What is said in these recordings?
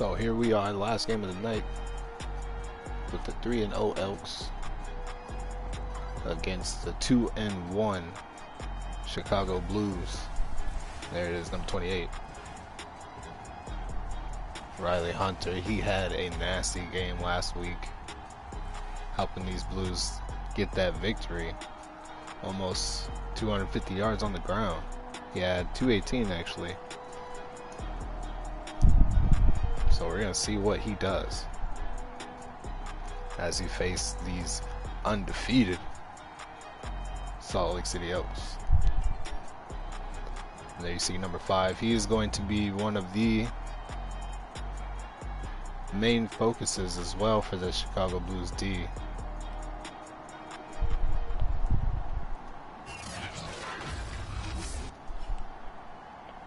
So here we are, last game of the night with the 3-0 Elks against the 2-1 Chicago Blues. There it is, number 28. Riley Hunter, he had a nasty game last week, helping these Blues get that victory. Almost 250 yards on the ground. He had 218 actually. So we're going to see what he does as he faces these undefeated Salt Lake City Elks. And there you see number 5. He is going to be one of the main focuses as well for the Chicago Blues D.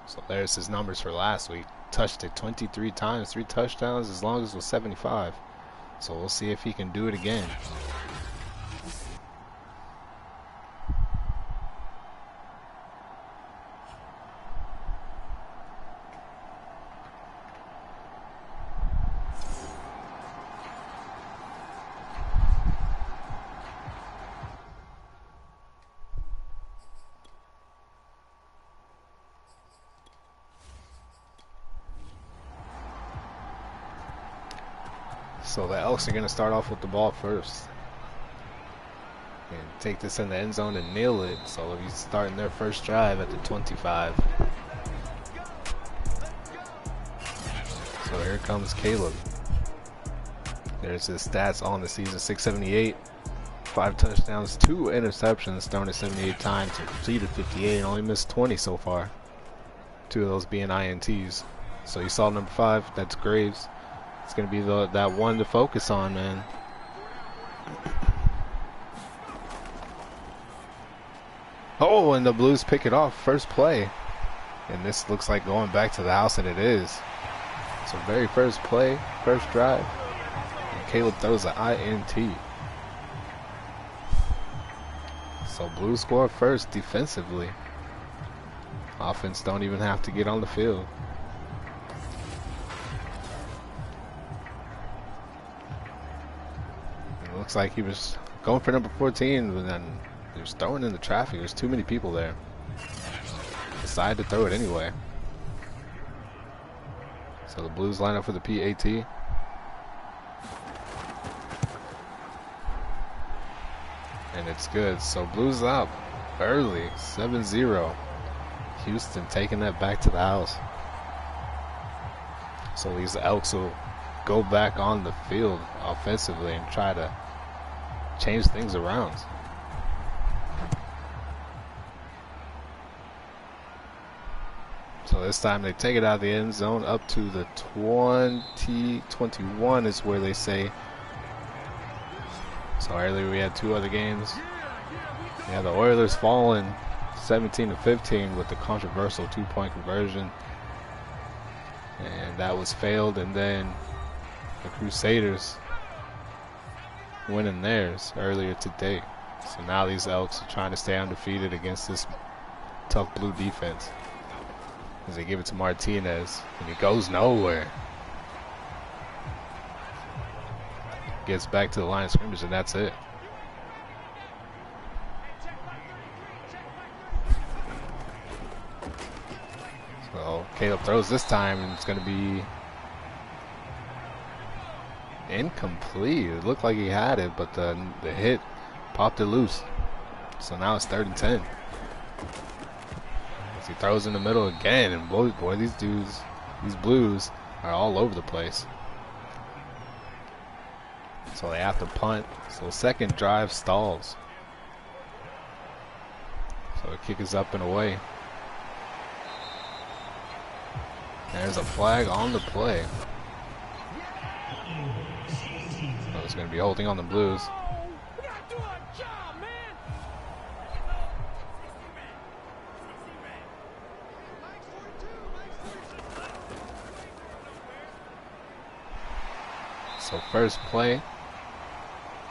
So there's his numbers for last week. Touched it 23 times, 3 touchdowns, as long as it was 75. So we'll see if he can do it again. So the Elks are going to start off with the ball first and take this in the end zone and nail it. So they'll be starting their first drive at the 25. So here comes Caleb. There's his stats on the season: 678, 5 touchdowns, 2 interceptions, thrown it 78 times, and completed 58, and only missed 20 so far. 2 of those being INTs. So you saw number 5, that's Graves. It's going to be that one to focus on, man. Oh, and the Blues pick it off first play. And this looks like going back to the house, and it is. So very first play, first drive. And Caleb throws an INT. So Blues score first defensively. Offense don't even have to get on the field. Looks like he was going for number 14, but then he was throwing in the traffic. There's too many people there. Decided to throw it anyway. So the Blues line up for the PAT. And it's good. So Blues up early, 7-0. Houston taking that back to the house. So these Elks will go back on the field offensively and try to change things around. So this time they take it out of the end zone up to the 20-21 is where they say. So earlier we had 2 other games. Yeah, the Oilers falling 17-15 with the controversial 2-point conversion, and that was failed, and then the Crusaders winning theirs earlier today. So now these Elks are trying to stay undefeated against this tough Blue defense as they give it to Martinez, and he goes nowhere. Gets back to the line of scrimmage, and that's it. So Caleb throws this time, and it's going to be incomplete. It looked like he had it, but the hit popped it loose. So now it's 3rd and 10. As he throws in the middle again, and boy, these dudes, these Blues, are all over the place. So they have to punt. So second drive stalls. So the kick is up and away. There's a flag on the play. So it's going to be holding on the Blues. So first play,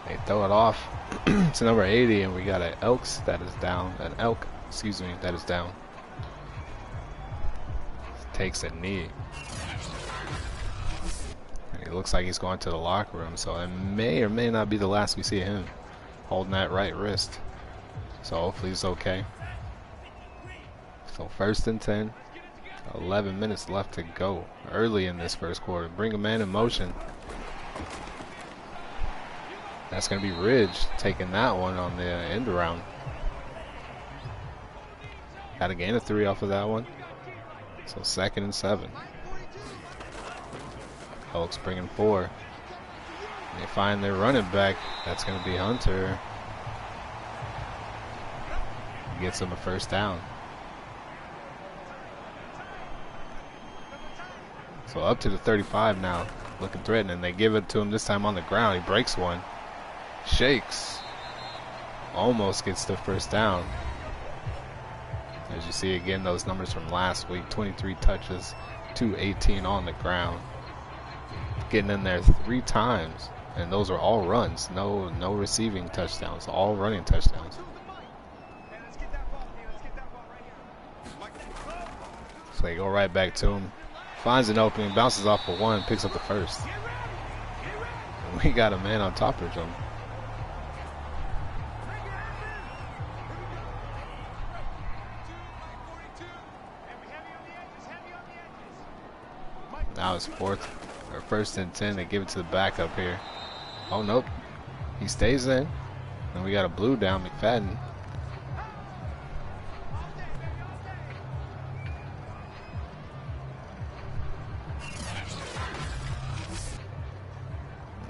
they throw it off to number 80, and we got an Elks that is down. An Elk, excuse me, that is down. Takes a knee. It looks like he's going to the locker room, so it may or may not be the last we see of him holding that right wrist. So hopefully he's okay. So 1st and 10. 11 minutes left to go early in this first quarter. Bring a man in motion. That's going to be Ridge taking that one on the end around. Got a gain of 3 off of that one. So 2nd and 7. Elks bringing 4. They find their running back. That's going to be Hunter. Gets him a 1st down. So up to the 35 now. Looking threatening. They give it to him this time on the ground. He breaks one. Shakes. Almost gets the 1st down. As you see again, those numbers from last week. 23 touches, 218 on the ground. Getting in there 3 times. And those are all runs. No receiving touchdowns. All running touchdowns. So they go right back to him. Finds an opening, bounces off for 1, picks up the 1st. And we got a man on top of him. Now it's 1st and 10. They give it to the backup here. Oh, nope. He stays in. And we got a blue down, McFadden.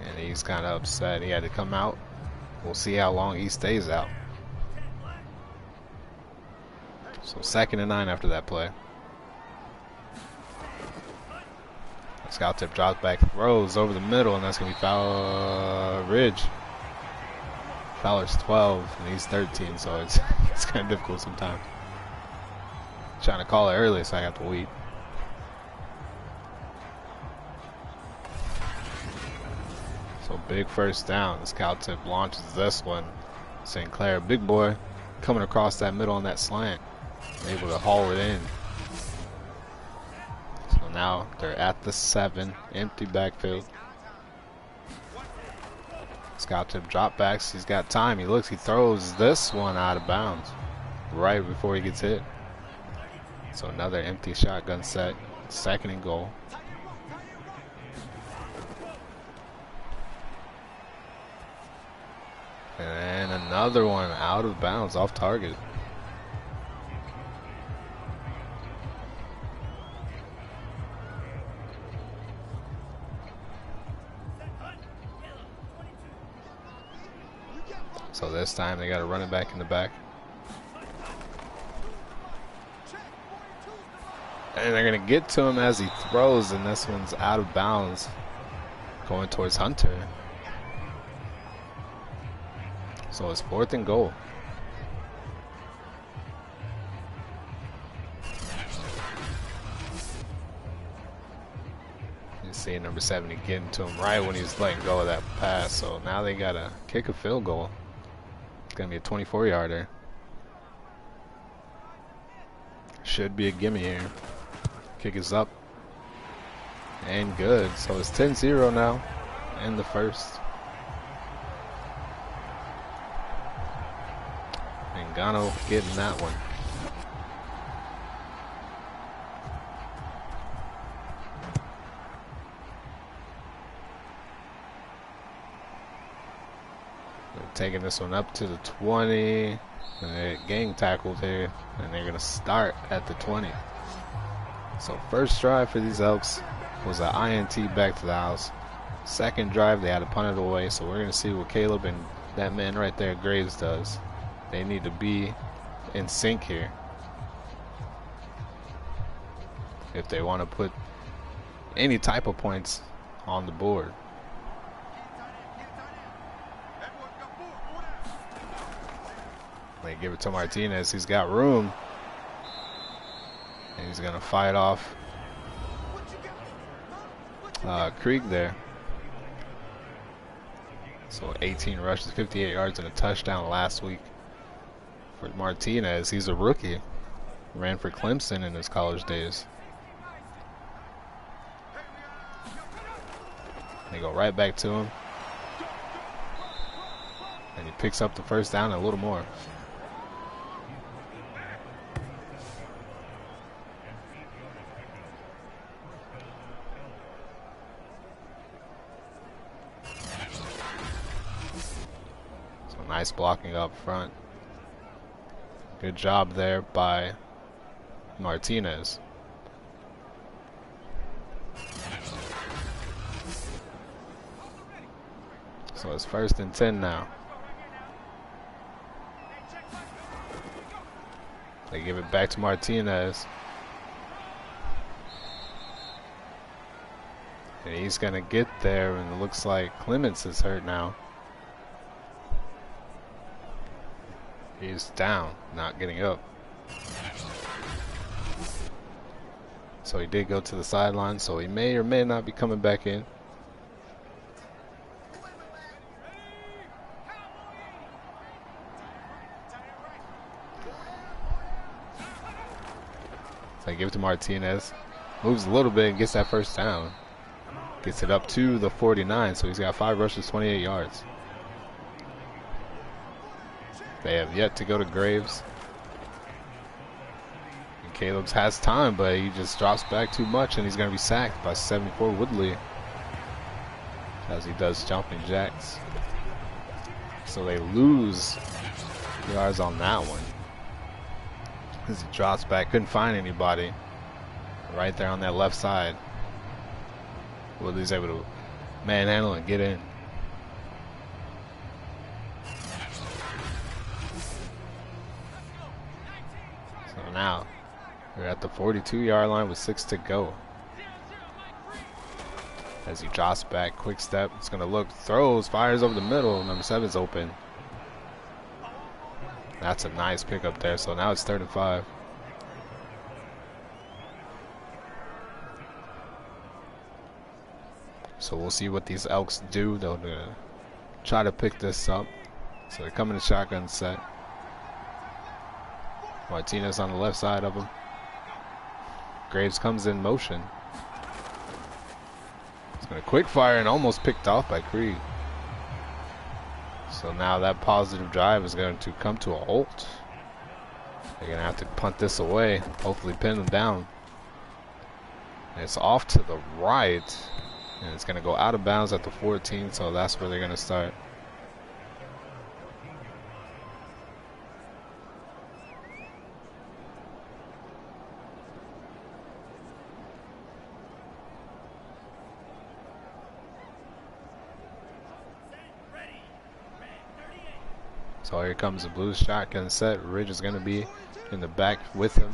And he's kind of upset. He had to come out. We'll see how long he stays out. So 2nd and 9 after that play. Scout tip, drops back, throws over the middle, and that's going to be Ridge. Fowler's 12, and he's 13, so it's kind of difficult sometimes. Trying to call it early, so I have to wait. So big 1st down. The scout tip launches this one. St. Clair, big boy, coming across that middle on that slant. Able to haul it in. Now they're at the 7, empty backfield. Scout tip drop backs. He's got time. He looks. He throws this one out of bounds right before he gets hit. So another empty shotgun set. 2nd and goal. And another one out of bounds, off target. So this time they got to run it back in the back. And they're going to get to him as he throws, and this one's out of bounds going towards Hunter. So it's 4th and goal. You see number 70 getting to him right when he's letting go of that pass. So now they got to kick a field goal. It's going to be a 24-yarder. Should be a gimme here. Kick is up. And good. So it's 10-0 now in the 1st. And Gano getting that one. Taking this one up to the 20, and they're gang tackled here, and they're going to start at the 20. So 1st drive for these Elks was an INT back to the house. 2nd drive, they had to punt it away, so we're going to see what Caleb and that man right there, Graves, does. They need to be in sync here if they want to put any type of points on the board. They give it to Martinez. He's got room. And he's going to fight off Krieg there. So 18 rushes, 58 yards, and a touchdown last week for Martinez. He's a rookie. Ran for Clemson in his college days. They go right back to him. And he picks up the first down and a little more. So nice blocking up front. Good job there by Martinez. So it's 1st and 10 now. They give it back to Martinez. And he's going to get there, and it looks like Clements is hurt now. He's down, not getting up. So he did go to the sideline, so he may or may not be coming back in. So they give it to Martinez. Moves a little bit and gets that first down. Gets it up to the 49, so he's got 5 rushes, 28 yards. They have yet to go to Graves. And Caleb's has time, but he just drops back too much, and he's going to be sacked by 74 Woodley as he does jumping jacks. So they lose yards on that one. As he drops back, couldn't find anybody. Right there on that left side. Woodley's able to manhandle and get in. So now we're at the 42-yard line with 6 to go. As he drops back, quick step. It's going to look, throws, fires over the middle. Number 7's open. That's a nice pickup there. So now it's 3rd and 5. So we'll see what these Elks do. They'll try to pick this up. So they come in the shotgun set. Martinez on the left side of him. Graves comes in motion. It's going to quick fire and almost picked off by Krieg. So now that positive drive is going to come to a halt. They're going to have to punt this away. Hopefully pin them down. And it's off to the right. And it's going to go out of bounds at the 14, so that's where they're going to start. So here comes the Blues shotgun set. Ridge is going to be in the back with him.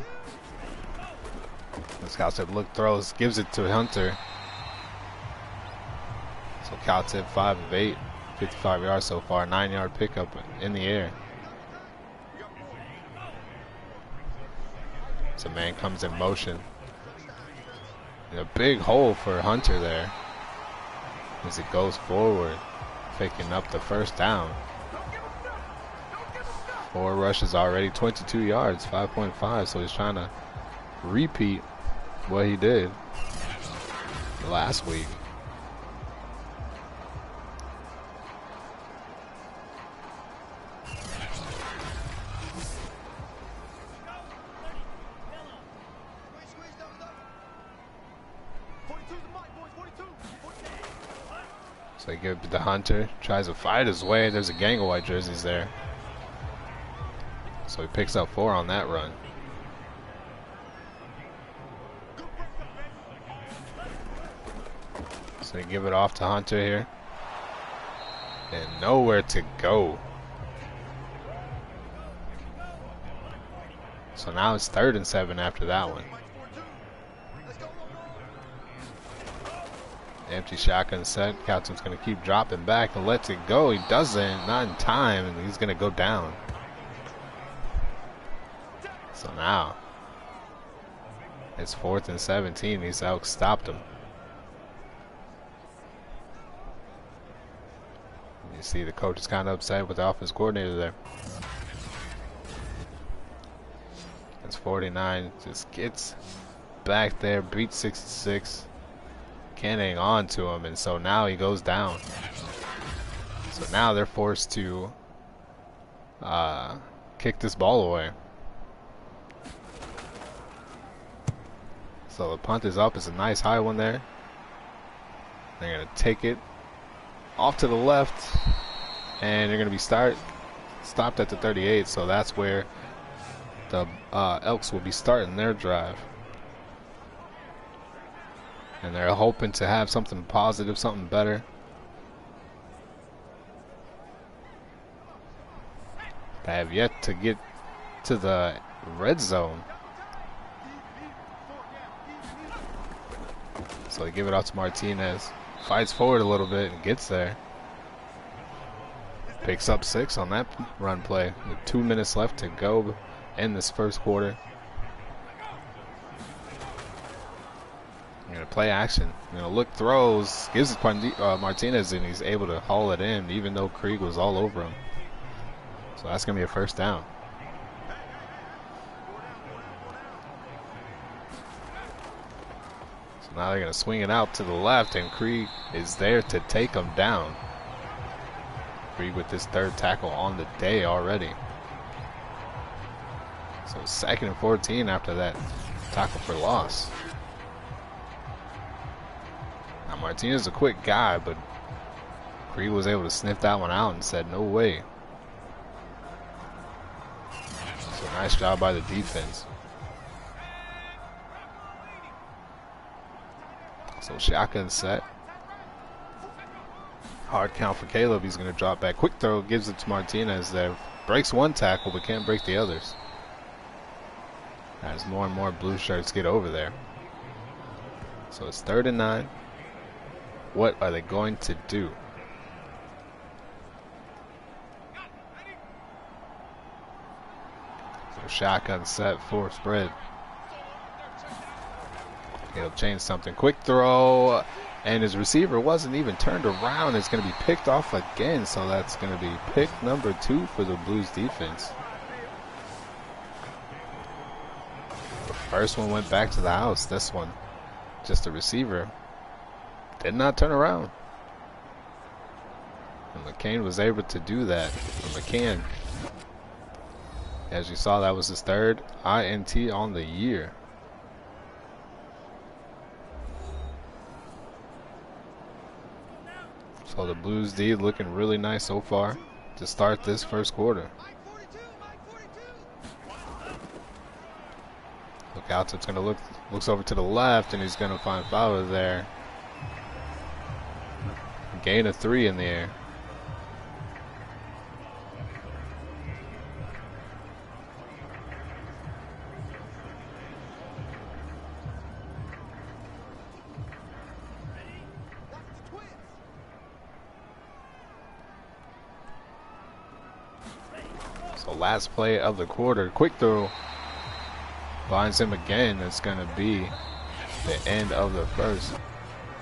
This guy said, look, throws, gives it to Hunter. So Cal tip 5 of 8, 55 yards so far, 9-yard pickup in the air. So man comes in motion. And a big hole for Hunter there as it goes forward, picking up the first down. 4 rushes already, 22 yards, 5.5. So he's trying to repeat what he did last week. So they give it to Hunter, tries to fight his way. There's a gang of white jerseys there. So he picks up 4 on that run. So they give it off to Hunter here. And nowhere to go. So now it's 3rd and 7 after that one. Empty shotgun set. Captain's going to keep dropping back and lets it go. He doesn't, not in time, and he's going to go down. So now it's 4th and 17. These Elks stopped him. You see the coach is kind of upset with the offense coordinator there. It's 49. Just gets back there, beats 66. can't hang on to him, and so now he goes down. So now they're forced to kick this ball away. So the punt is up. It's a nice high one there. They're going to take it off to the left, and they're going to be stopped at the 38. So that's where the Elks will be starting their drive. And they're hoping to have something positive, something better. They have yet to get to the red zone. So they give it out to Martinez. Fights forward a little bit and gets there. Picks up 6 on that run play with 2 minutes left to go in this first quarter. Gonna play action. Look, throws, gives it Martinez, and he's able to haul it in, even though Krieg was all over him. So that's gonna be a first down. So now they're gonna swing it out to the left, and Krieg is there to take him down. Krieg with his 3rd tackle on the day already. So 2nd and 14 after that tackle for loss. Now Martinez is a quick guy, but Krieg was able to sniff that one out and said, no way. So nice job by the defense. So shotgun set. Hard count for Caleb. He's going to drop back. Quick throw, gives it to Martinez there. Breaks one tackle, but can't break the others. As more and more blue shirts get over there. So it's 3rd and 9. What are they going to do? So shotgun set for spread. He'll change something. Quick throw, and his receiver wasn't even turned around. It's going to be picked off again, so that's going to be pick number 2 for the Blues defense. The first one went back to the house. This one, just a receiver, did not turn around. And McCain was able to do that. Or McCann. As you saw, that was his 3rd INT on the year. So the Blues D looking really nice so far to start this first quarter. Look out, it's gonna looks over to the left, and he's gonna find Fowler there. Gain of 3 in the air. So last play of the quarter, quick throw, finds him again. It's going to be the end of the first.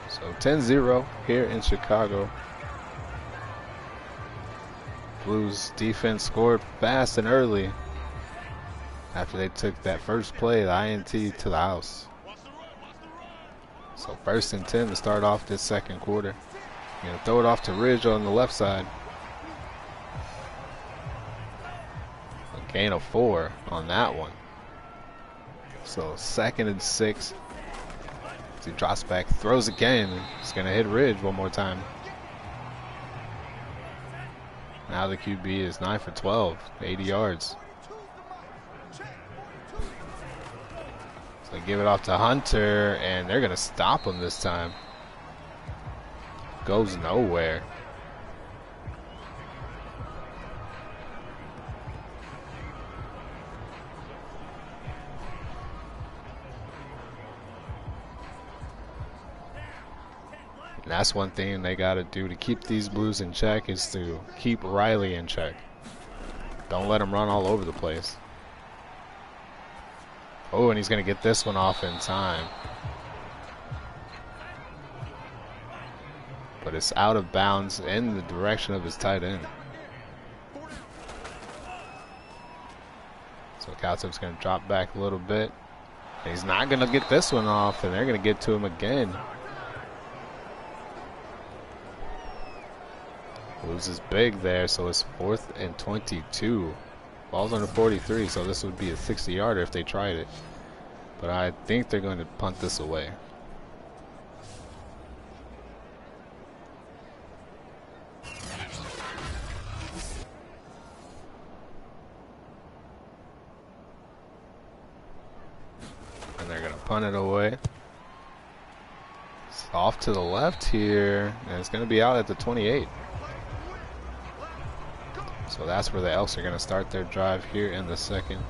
So 10-0 here in Chicago. Blues defense scored fast and early after they took that first play, the INT, to the house. So 1st and 10 to start off this second quarter. Gonna throw it off to Ridge on the left side. A gain of 4 on that one. So 2nd and 6. He drops back, throws again. He's gonna hit Ridge one more time. Now the QB is 9 for 12, 80 yards. So they give it off to Hunter, and they're gonna stop him this time. Goes nowhere. And that's one thing they got to do to keep these Blues in check, is to keep Riley in check. Don't let him run all over the place. Oh, and he's going to get this one off in time. But it's out of bounds in the direction of his tight end. So Caltip's going to drop back a little bit. And he's not going to get this one off, and they're going to get to him again. Loses big there, so it's 4th and 22. Ball's under 43, so this would be a 60-yarder if they tried it. But I think they're going to punt this away. And they're going to punt it away. It's off to the left here, and it's going to be out at the 28. So that's where the Elks are going to start their drive here in the second.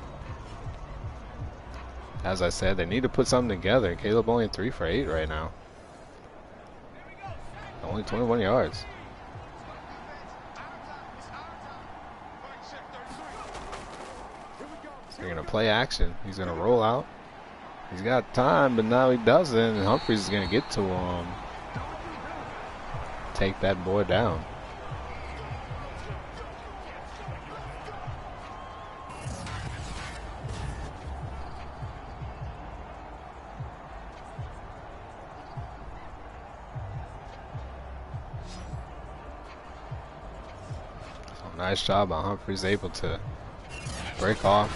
As I said, they need to put something together. Caleb only 3 for 8 right now. Only 21 yards. So they're going to play action. He's going to roll out. He's got time, but now he doesn't. And Humphries is going to get to him. Take that boy down. Nice job by Humphries, able to break off,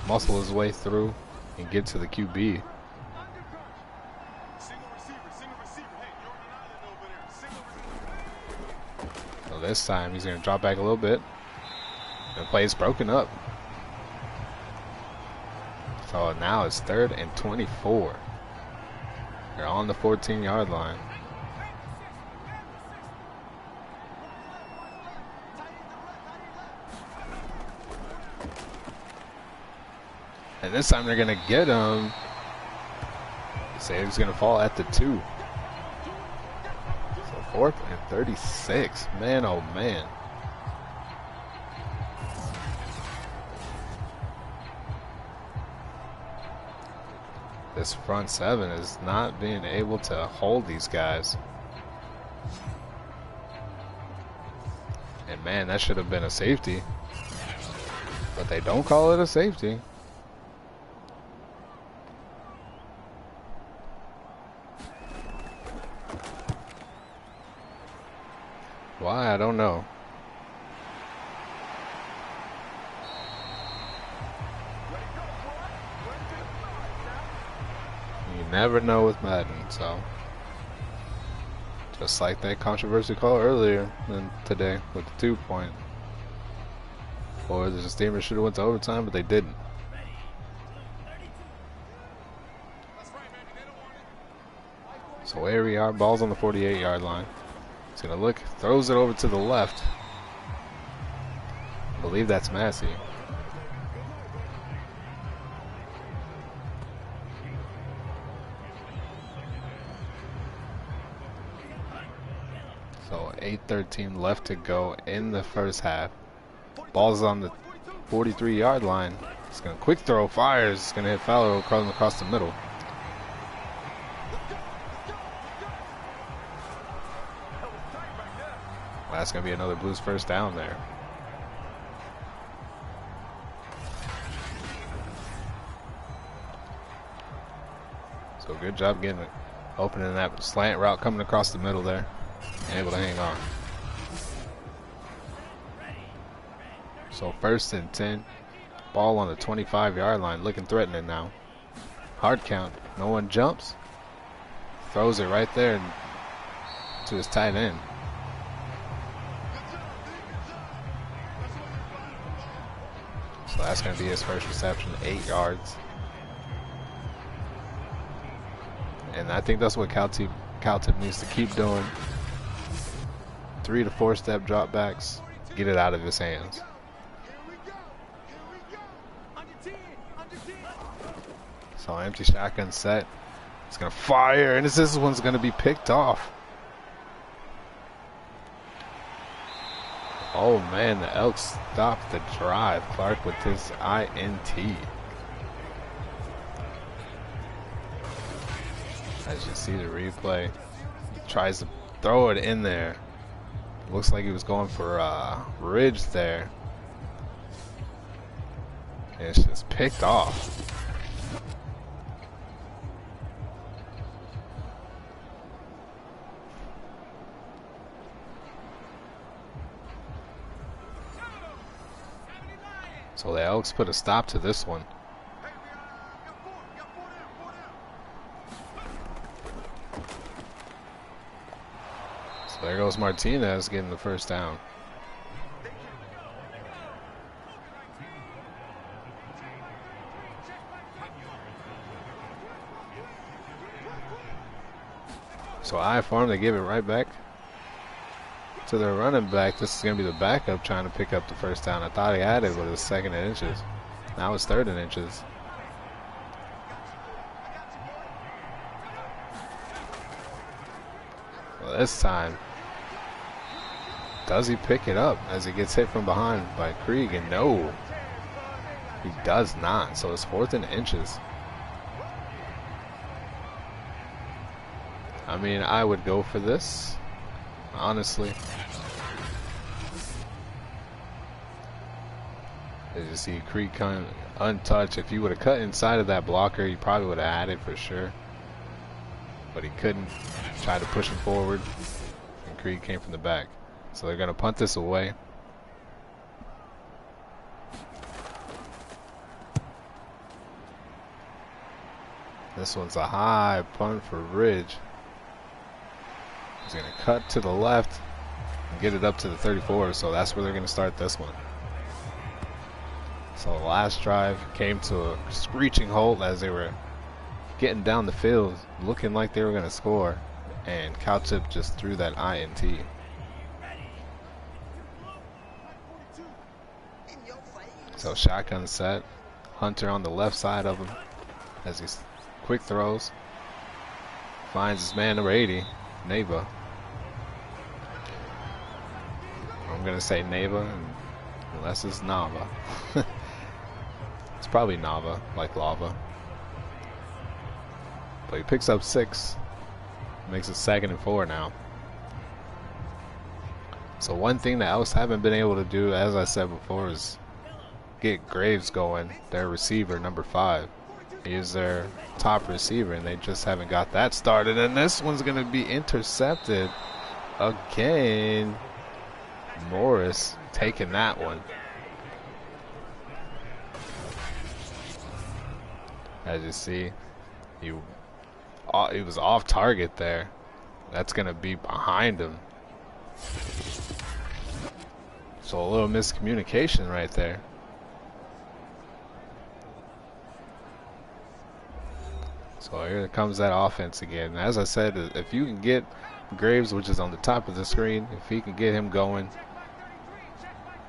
muscle his way through, and get to the QB. So this time he's going to drop back a little bit. The play is broken up. So now it's 3rd and 24. They're on the 14-yard line. And this time they're going to get him. Say he's going to fall at the 2. So 4th and 36. Man, oh man. This front 7 is not being able to hold these guys. And man, that should have been a safety. But they don't call it a safety. Why? I don't know. You never know with Madden, so. Just like that controversial call earlier than today with the 2-point. Or the Steamers should have went to overtime, but they didn't. So here we are, ball's on the 48-yard line. He's gonna look, throws it over to the left. I believe that's Massey. So 8:13 left to go in the first half. Ball's on the 43-yard line. It's gonna quick throw, fires. It's gonna hit Fowler across the middle. That's going to be another Blues first down there. So good job getting it, opening that slant route, coming across the middle there, and able to hang on. So 1st and 10, ball on the 25-yard line, looking threatening now. Hard count, no one jumps. Throws it right there to his tight end. So that's going to be his first reception, 8 yards. And I think that's what Caltip needs to keep doing. 3 to 4 step dropbacks, get it out of his hands. So empty shotgun set. It's going to fire, and this one's going to be picked off. Oh man, the Elks stopped the drive. Clark with his INT. As you see the replay, he tries to throw it in there. Looks like he was going for Ridge there. And it's just picked off. So the Elks put a stop to this one. So there goes Martinez getting the first down. So I farm, they give it right back to their running back. This is going to be the backup trying to pick up the first down. I thought he had it, but it was second and inches. Now it's third and inches. Well, this time, does he pick it up as he gets hit from behind by Krieg? And no, he does not. So it's fourth and inches. I mean, I would go for this, honestly. As you see, Krieg kind of untouched. If he would have cut inside of that blocker, he probably would have had it for sure. But he couldn't. Tried to push him forward, and Krieg came from the back. So they're going to punt this away. This one's a high punt for Ridge. He's going to cut to the left and get it up to the 34, so that's where they're going to start this one. So the last drive came to a screeching halt as they were getting down the field, looking like they were going to score, and Cowtip just threw that INT. So shotgun set, Hunter on the left side of him as he quick throws, finds his man number 80, Neva. I'm going to say Neva, unless it's Nava. It's probably Nava, like lava. But he picks up 6. Makes it 2nd and 4 now. So one thing the Elks haven't been able to do, as I said before, is get Graves going, their receiver, number 5. He is their top receiver, and they just haven't got that started. And this one's going to be intercepted again. Morris taking that one. As you see, he was off target there. That's going to be behind him. So a little miscommunication right there. So here comes that offense again. As I said, if you can get Graves, which is on the top of the screen, if he can get him going,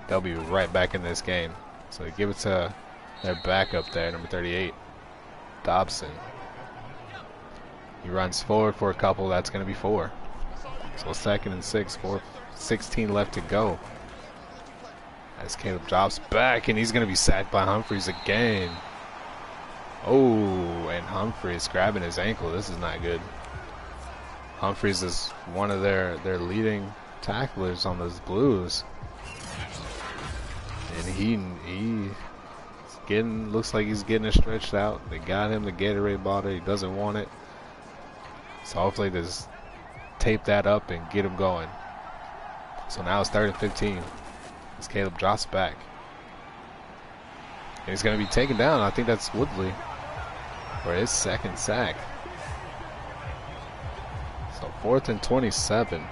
they'll be right back in this game. So they give it to their backup there, number 38, Dobson. He runs forward for a couple. That's going to be 4. So 2nd and 6, 4:16 left to go. As Caleb drops back, and he's going to be sacked by Humphreys again. Oh, and Humphreys grabbing his ankle. This is not good. Humphreys is one of their leading tacklers on those Blues. And he looks like he's getting it stretched out. They got him the Gatorade bottle. He doesn't want it. So hopefully they just tape that up and get him going. So now it's 3rd and 15 as Caleb drops back. And he's going to be taken down. I think that's Woodley for his 2nd sack. So 4th and 27.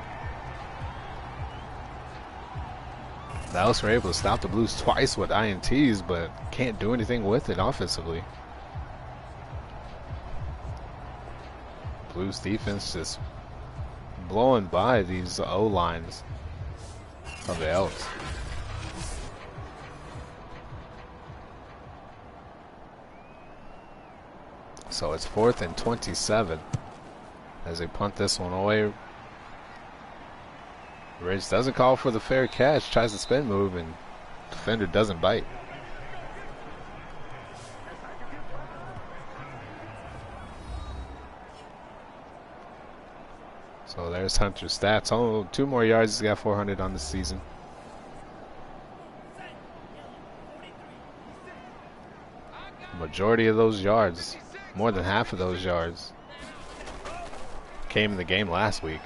The Elks were able to stop the Blues twice with INTs, but can't do anything with it offensively. Blues defense just blowing by these O-lines of the Elks. So it's 4th and 27 as they punt this one away. Ridge doesn't call for the fair catch, tries to spin move, and defender doesn't bite. So there's Hunter's stats. Oh, 2 more yards. He's got 400 on the season. Majority of those yards, more than half of those yards, came in the game last week.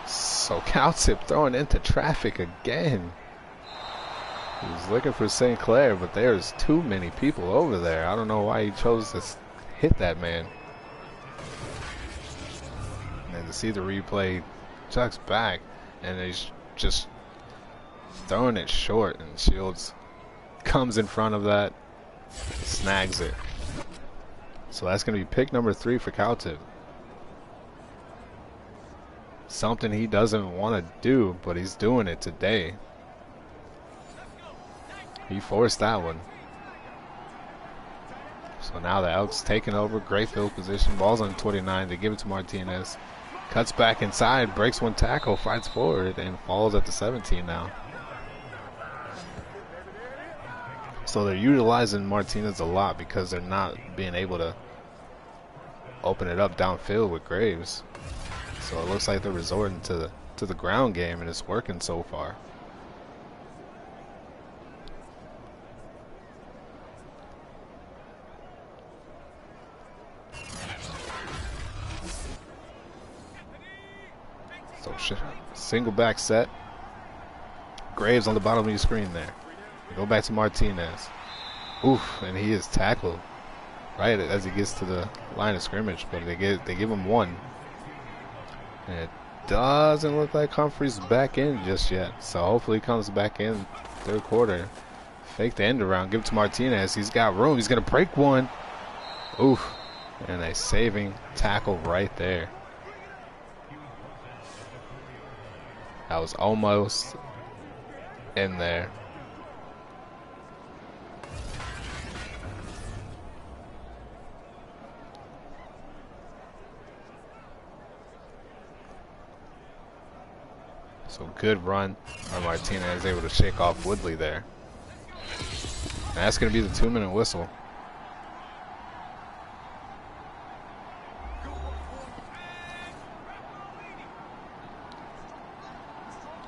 So Cowtip throwing into traffic again. He was looking for St. Clair, but there's too many people over there. I don't know why he chose to hit that man. And to see the replay, chucks back, and he's just throwing it short, and Shields comes in front of that, snags it. So that's going to be pick number 3 for Cowtip. Something he doesn't want to do, but he's doing it today. He forced that one. So now the Elks taking over. Great field position. Ball's on 29. They give it to Martinez. Cuts back inside. Breaks one tackle. Fights forward and falls at the 17 now. So they're utilizing Martinez a lot because they're not being able to open it up downfield with Graves. So it looks like they're resorting to the ground game, and it's working so far. So single back set. Graves on the bottom of your screen there. Go back to Martinez. Oof, and he is tackled right as he gets to the line of scrimmage, but they give him one. And it doesn't look like Humphrey's back in just yet, so hopefully he comes back in third quarter. Fake the end around, give it to Martinez. He's got room. He's gonna break one. Oof, and a saving tackle right there. That was almost in there. So good run by Martinez, able to shake off Woodley there. And that's going to be the 2-minute whistle.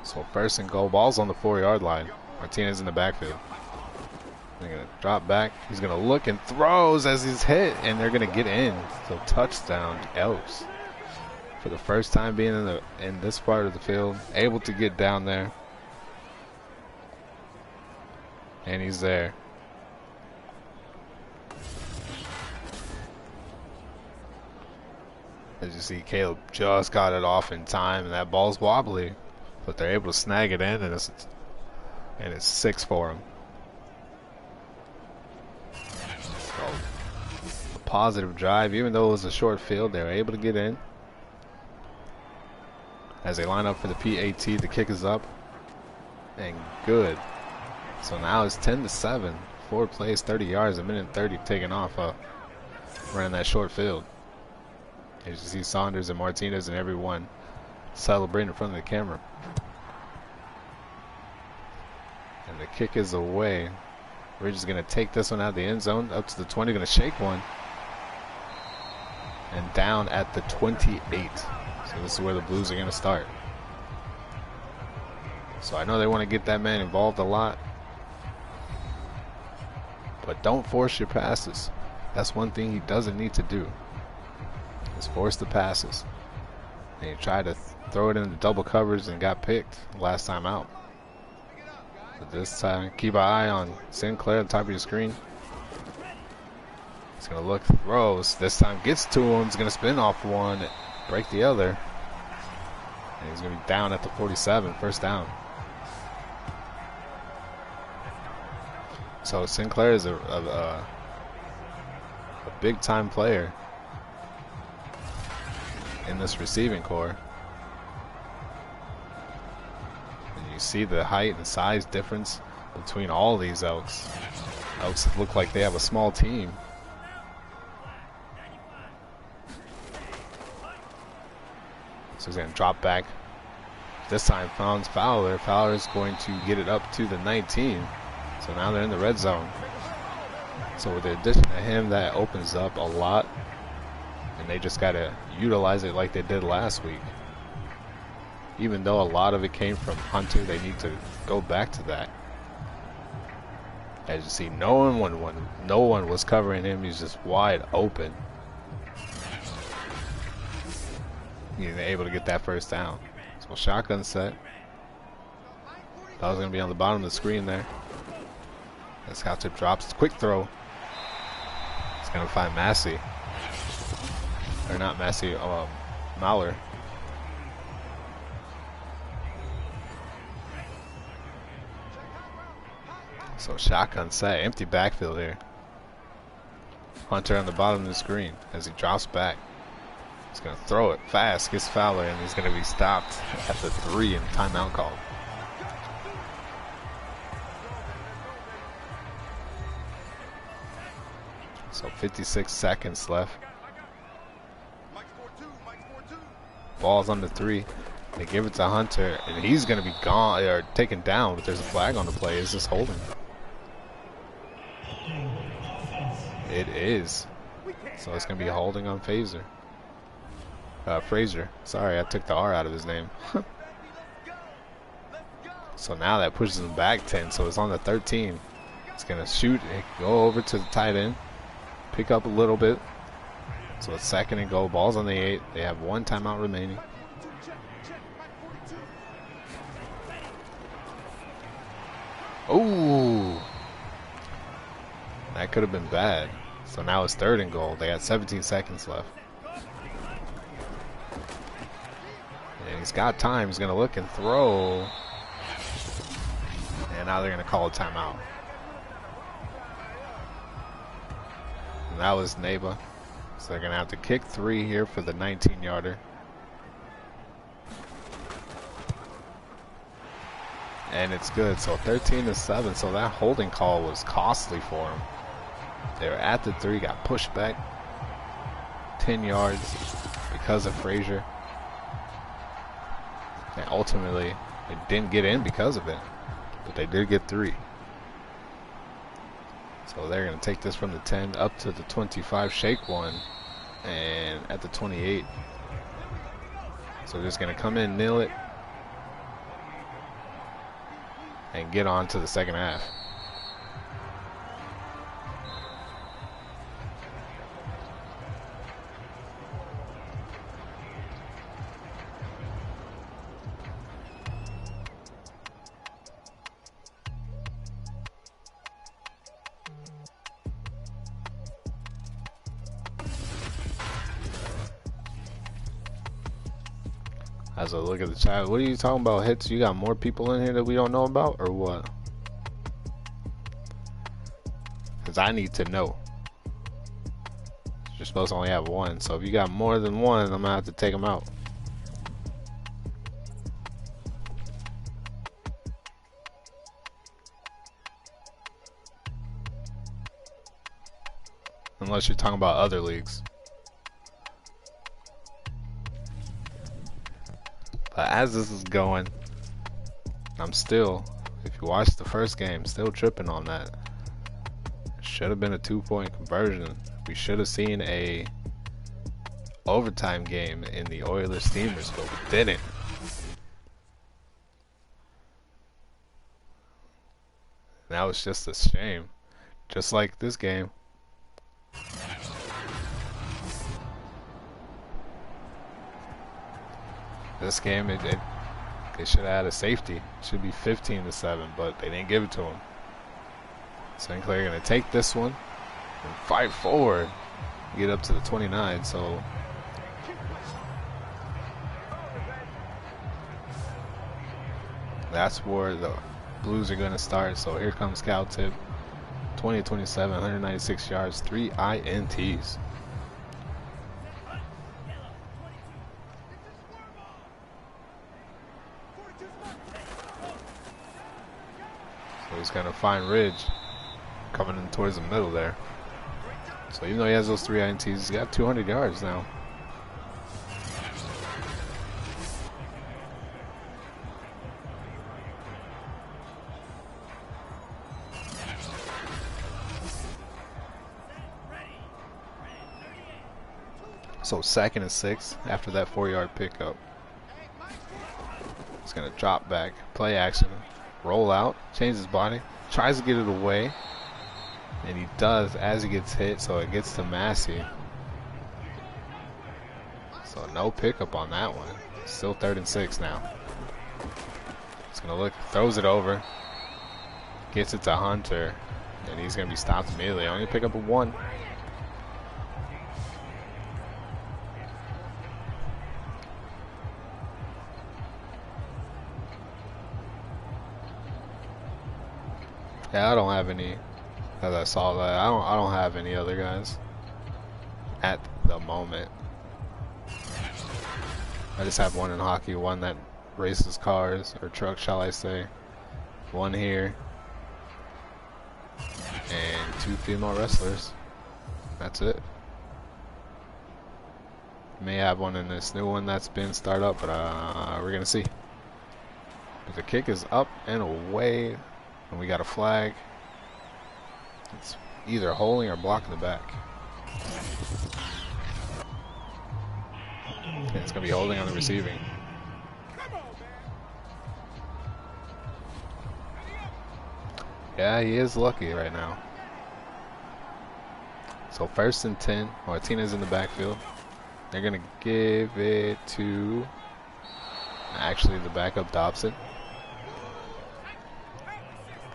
So first and goal, ball's on the 4-yard line. Martinez in the backfield. They're going to drop back. He's going to look and throws as he's hit, and they're going to get in. So touchdown, Elks. For the first time being in this part of the field, able to get down there. And he's there. As you see, Caleb just got it off in time, and that ball's wobbly, but they're able to snag it in, and it's 6 for him. So, a positive drive, even though it was a short field, they were able to get in. As they line up for the PAT, the kick is up, and good. So now it's 10-7. 4 plays, 30 yards, a minute 30 taking off, running that short field. As you see Saunders and Martinez and everyone celebrating in front of the camera. And the kick is away. Ridge is going to take this one out of the end zone, up to the 20, going to shake one. And down at the 28. So this is where the Blues are going to start. So I know they want to get that man involved a lot. But don't force your passes. That's one thing he doesn't need to do. Is force the passes. And he tried to throw it into double coverage and got picked last time out. But this time, keep an eye on Sinclair at the top of your screen. He's going to look, throws. This time gets to him. He's going to spin off one, break the other. And he's going to be down at the 47, first down. So Sinclair is a big-time player in this receiving core. And you see the height and size difference between all these Elks. Elks look like they have a small team. So he's going to drop back. This time finds Fowler. Fowler is going to get it up to the 19. So now they're in the red zone. So with the addition of him, that opens up a lot. And they just got to utilize it like they did last week. Even though a lot of it came from Hunter, they need to go back to that. As you see, no one was covering him. He's just wide open. He's able to get that first down. So shotgun set. That was going to be on the bottom of the screen there. That's how to drops. Quick throw. It's gonna find Massey. Or not Massey, Mauler. So shotgun set, empty backfield here. Hunter on the bottom of the screen as he drops back. He's gonna throw it fast, gets Fowler, and he's gonna be stopped at the 3 and timeout call. So 56 seconds left. Ball's on the 3. They give it to Hunter, and he's gonna be gone or taken down, but there's a flag on the play. Is this holding? It is. So it's gonna be holding on Fraser. Sorry, I took the R out of his name. So now that pushes him back 10, so it's on the 13. It's gonna shoot and go over to the tight end, pick up a little bit. So it's 2nd and goal. Ball's on the 8. They have 1 timeout remaining. Ooh, that could have been bad. So now it's 3rd and goal. They got 17 seconds left. And he's got time. He's going to look and throw. And now they're going to call a timeout. And that was Neba. So they're going to have to kick 3 here for the 19-yarder. And it's good. So 13-7. So that holding call was costly for him. They were at the 3, got pushed back 10 yards because of Frazier. And ultimately, they didn't get in because of it. But they did get 3. So they're going to take this from the 10 up to the 25, shake 1, and at the 28. So they're just going to come in, nil it, and get on to the second half. As I look at the chat, what are you talking about, Hits? You got more people in here that we don't know about, or what? Because I need to know. You're supposed to only have 1, so if you got more than 1, I'm going to have to take them out. Unless you're talking about other leagues. But as this is going, I'm still, if you watch the first game, still tripping on that. It should have been a 2-point conversion. We should have seen a overtime game in the Oilers Steamers, but we didn't. That was just a shame. Just like this game. This game, they should have had a safety. It should be 15-7, but they didn't give it to him. St. Clair going to take this one and fight forward, get up to the 29. So that's where the Blues are going to start. So here comes Cal Tip, 20-27, 196 yards, 3 INTs. He's going to find Ridge coming in towards the middle there. So even though he has those 3 INTs, he's got 200 yards now. So 2nd and 6 after that 4-yard pickup. He's going to drop back, play action. Roll out, change his body, tries to get it away, and he does as he gets hit, so it gets to Massey. So no pickup on that one. Still 3rd and 6 now. He's gonna look, throws it over, gets it to Hunter, And he's going to be stopped immediately. Only pick up a 1. Yeah, I don't have any. As I saw that, I don't have any other guys at the moment. I just have one in hockey, one that races cars or trucks, shall I say. One here, and 2 female wrestlers. That's it. May have one in this new one that's been started up, but we're gonna see. But the kick is up and away, and we got a flag. It's either holding or blocking the back. And it's gonna be holding on the receiving. Yeah, he is lucky right now. So 1st and 10. Martinez in the backfield. They're gonna give it to actually the backup Dobson.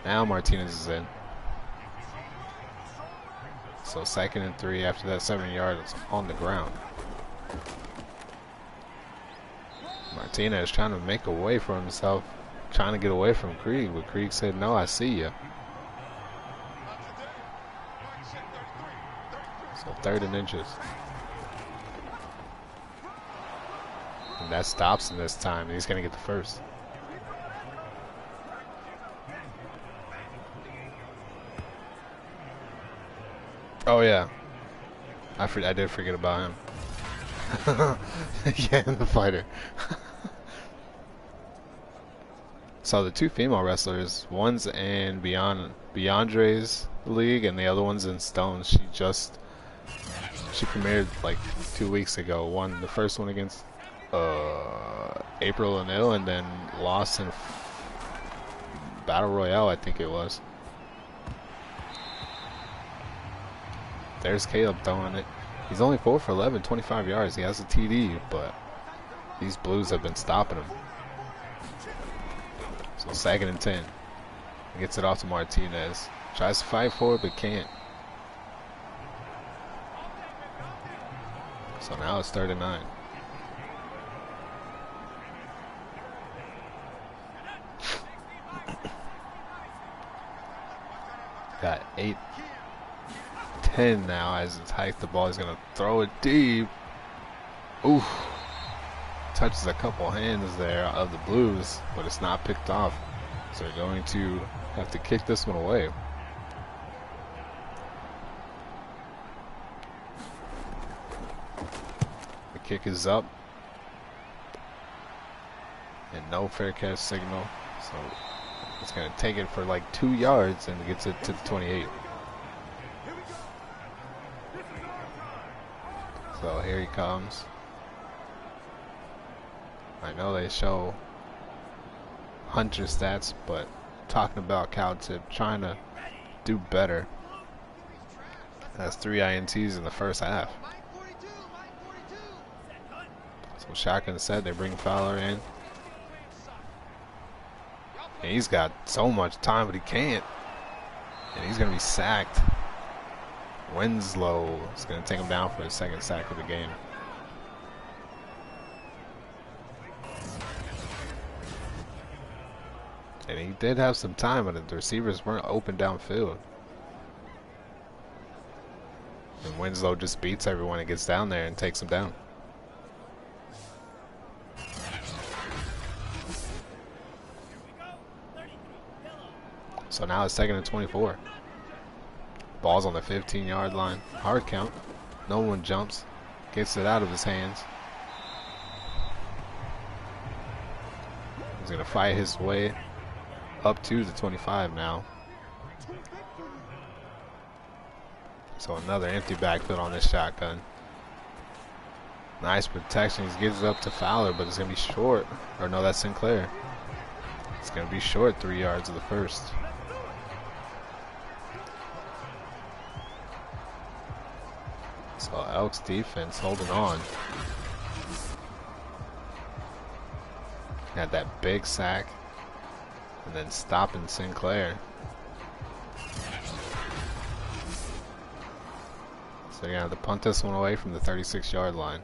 Now Martinez is in. So 2nd and 3 after that 7 yards on the ground. Martinez trying to make a way for himself, trying to get away from Krieg, but Krieg said, "No, I see you." So 3rd and inches. And that stops him this time. He's going to get the first. Oh, yeah. I did forget about him. Yeah, the fighter. So the 2 female wrestlers, one's in Beyondre's league and the other one's in Stone's. She premiered like 2 weeks ago. Won the first one against April O'Neil and then lost in Battle Royale, I think it was. There's Caleb throwing it. He's only 4 for 11, 25 yards. He has a TD, but these Blues have been stopping him. So 2nd and 10. He gets it off to Martinez. Tries to fight for it, but can't. So now it's 3rd and 9. Got 8-10 now as it's hiked. The ball is going to throw it deep. Oof. Touches a couple hands there of the Blues, but it's not picked off. So they're going to have to kick this one away. The kick is up. And no fair catch signal. So it's going to take it for like 2 yards and gets it to the 28. So here he comes. I know they show Hunter stats, but talking about Cowtip trying to do better. That's 3 INTs in the first half. So shotgun set, they bring Fowler in. And he's got so much time, but he can't. And he's going to be sacked. Winslow is going to take him down for his 2nd sack of the game. And he did have some time, but the receivers weren't open downfield. And Winslow just beats everyone and gets down there and takes him down. So now it's 2nd and 24. Ball's on the 15-yard line. Hard count. No one jumps. Gets it out of his hands. He's going to fight his way up to the 25 now. So another empty backfield on this shotgun. Nice protection. He gives it up to Fowler, but it's going to be short. Or no, that's Sinclair. It's going to be short 3 yards of the first. So Elks defense holding on. Had that big sack and then stopping Sinclair. So they're gonna have to punt this one away from the 36-yard line.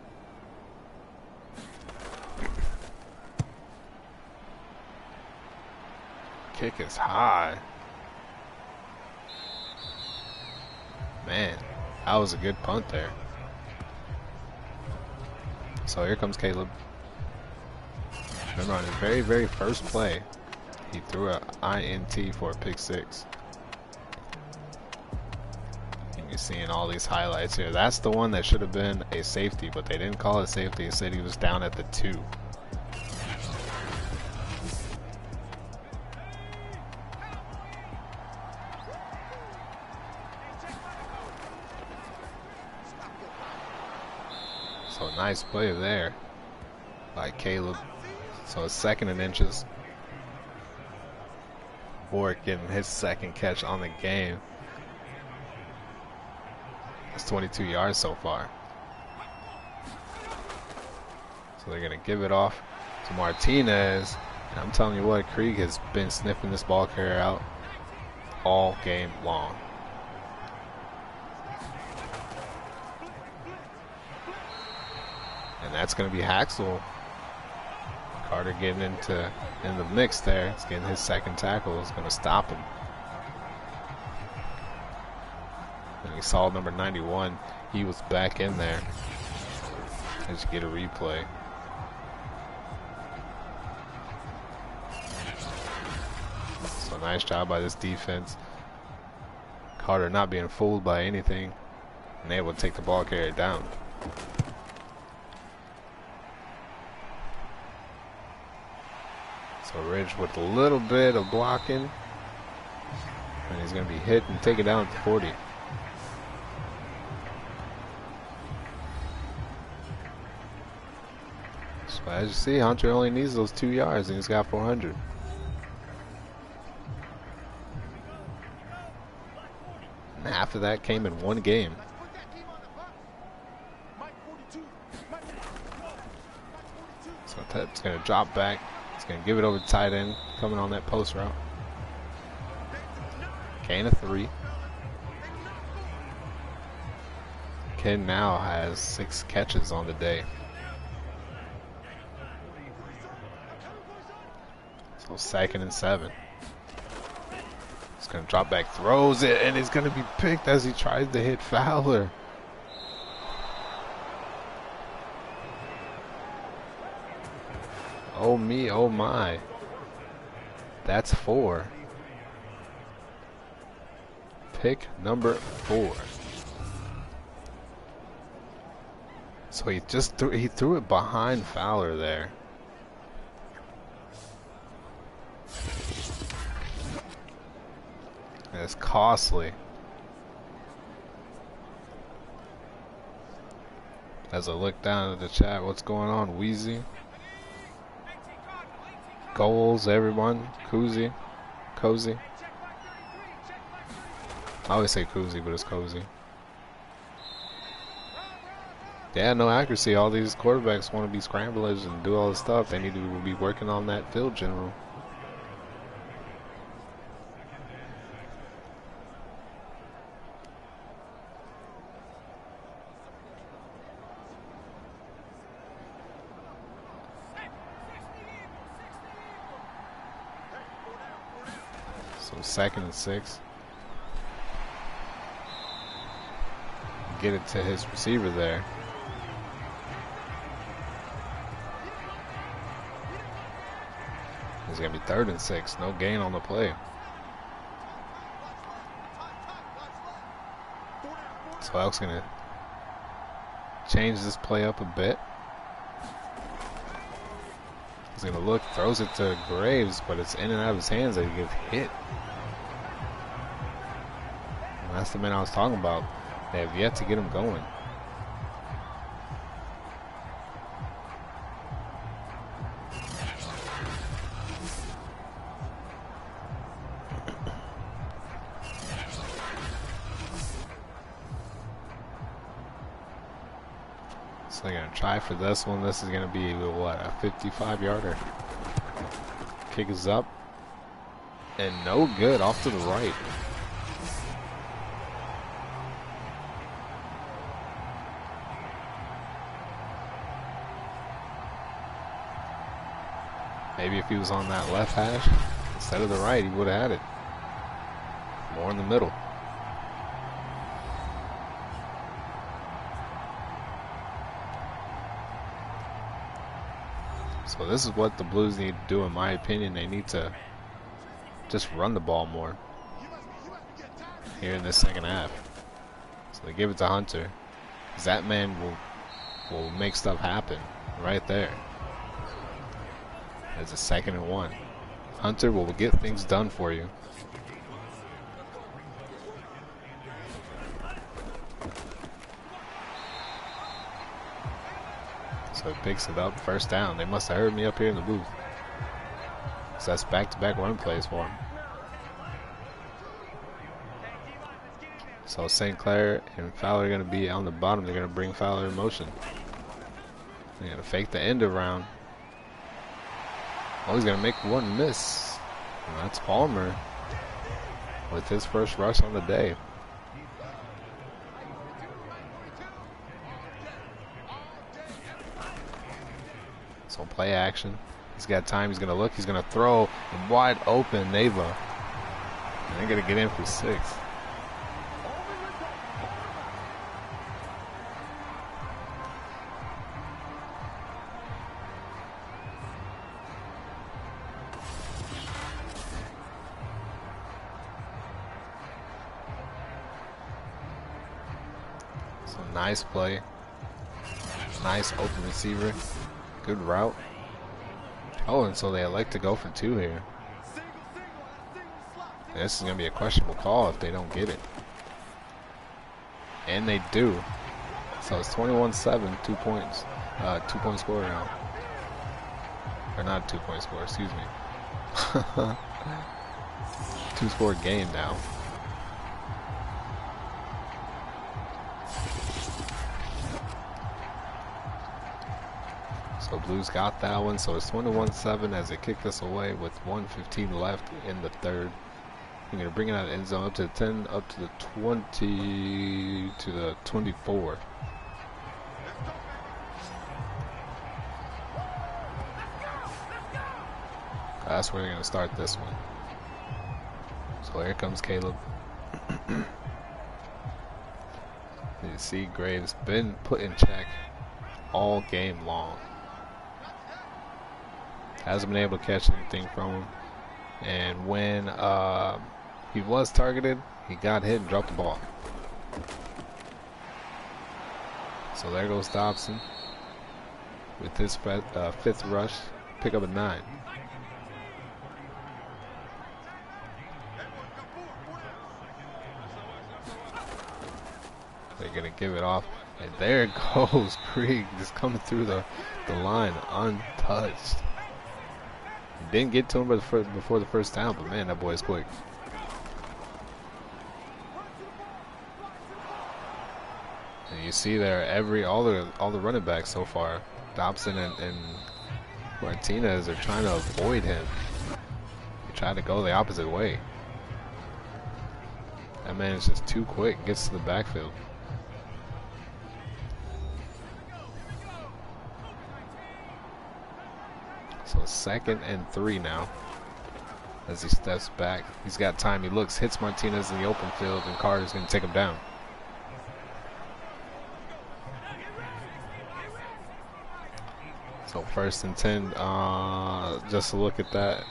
Kick is high. Man, that was a good punt there. So here comes Caleb. Remember on his very, very first play, he threw an INT for a pick 6. And you're seeing all these highlights here. That's the one that should have been a safety, but they didn't call it safety. They said he was down at the 2. So nice play there by Caleb. So it's 2nd and inches. Boric getting his 2nd catch on the game. It's 22 yards so far. So they're going to give it off to Martinez. And I'm telling you what, Krieg has been sniffing this ball carrier out all game long. And that's going to be Haxel. Carter getting in the mix there. He's getting his 2nd tackle. Is going to stop him. And he saw number 91. He was back in there. Let's get a replay. So nice job by this defense. Carter not being fooled by anything and able to take the ball carrier down. So Ridge with a little bit of blocking, and he's going to be hit and taken down at the 40. So as you see, Hunter only needs those 2 yards, and he's got 400. And half of that came in one game. So that's going to drop back. He's going to give it over to tight end, coming on that post route. Gain of 3. Ken now has 6 catches on the day. So 2nd and 7. He's going to drop back, throws it, and he's going to be picked as he tries to hit Fowler. Oh me, oh my. That's 4. Pick number 4. So he just threw it behind Fowler there. And it's costly. As I look down at the chat, what's going on, Wheezy? Goals, everyone. Cozy. Cozy. I always say Cozy, but it's Cozy. Yeah, no accuracy. All these quarterbacks want to be scramblers and do all this stuff. They need to be working on that field general. So 2nd and 6. Get it to his receiver there. It's going to be 3rd and 6. No gain on the play. So Elks going to change this play up a bit. He's going to look, throws it to Graves, but it's in and out of his hands that he gets hit. And that's the man I was talking about. They have yet to get him going. So they're going to try for this one. This is going to be, what, a 55-yarder. Kick is up. And no good, off to the right. if he was on that left hash instead of the right, he would have had it. More in the middle. So this is what the Blues need to do, in my opinion. They need to just run the ball more here in this second half. So they give it to Hunter. That man will make stuff happen right there. It's a 2nd and 1. Hunter will get things done for you. So he picks it up, 1st down. They must have heard me up here in the booth. So that's back-to-back run plays for him. So St. Clair and Fowler are going to be on the bottom. They're going to bring Fowler in motion. They're going to fake the end around. Oh, he's going to make one miss. And that's Palmer with his first rush on the day. So play action. He's got time. He's going to look. He's going to throw. And wide open, Neva. And they're going to get in for 6. So nice play. Nice open receiver. Good route. Oh, and so they elect to go for 2 here. This is going to be a questionable call if they don't get it. And they do. So it's 21-7, 2 points. 2-point score now. Or not a 2-point score, excuse me. 2-score game now. So Blues got that one, so it's 21-7 as they kick this away with 1:15 left in the 3rd. You're going to bring it out of the end zone up to the 10, up to the 20, to the 24. That's where they're going to start this one. So here comes Caleb. You see Graves been put in check all game long. Hasn't been able to catch anything from him. And when he was targeted, he got hit and dropped the ball. So there goes Dobson with his 5th rush, pick up a 9. They're going to give it off. And there goes Krieg, just coming through the line untouched. Didn't get to him before the 1st down, but man, that boy's quick. And you see there, all the running backs so far, Dobson and Martinez are trying to avoid him. They try to go the opposite way. That man is just too quick. Gets to the backfield. So 2nd and 3 now. As he steps back, he's got time. He looks, hits Martinez in the open field, and Carter's going to take him down. So 1st and 10. Just to look at that,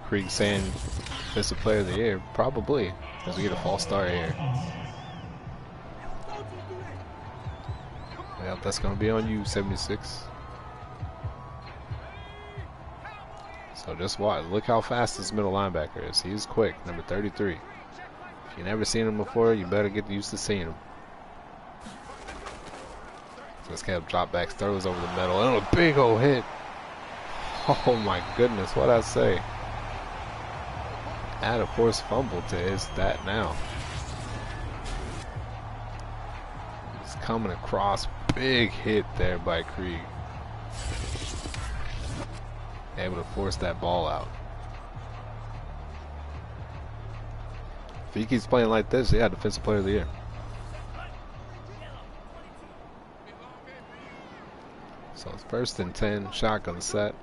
Krieg saying Defensive Player of the Year, probably, as we get a false start here. Yep, that's going to be on you, 76. So just watch. Look how fast this middle linebacker is. He's quick, number 33. If you've never seen him before, you better get used to seeing him. So this guy drop backs, throws over the middle, and a big old hit. Oh my goodness, what'd I say? Add a forced fumble to his stat now. He's coming across, big hit there by Krieg. Able to force that ball out. If he keeps playing like this, yeah, Defensive Player of the Year. So it's 1st and 10, shotgun set.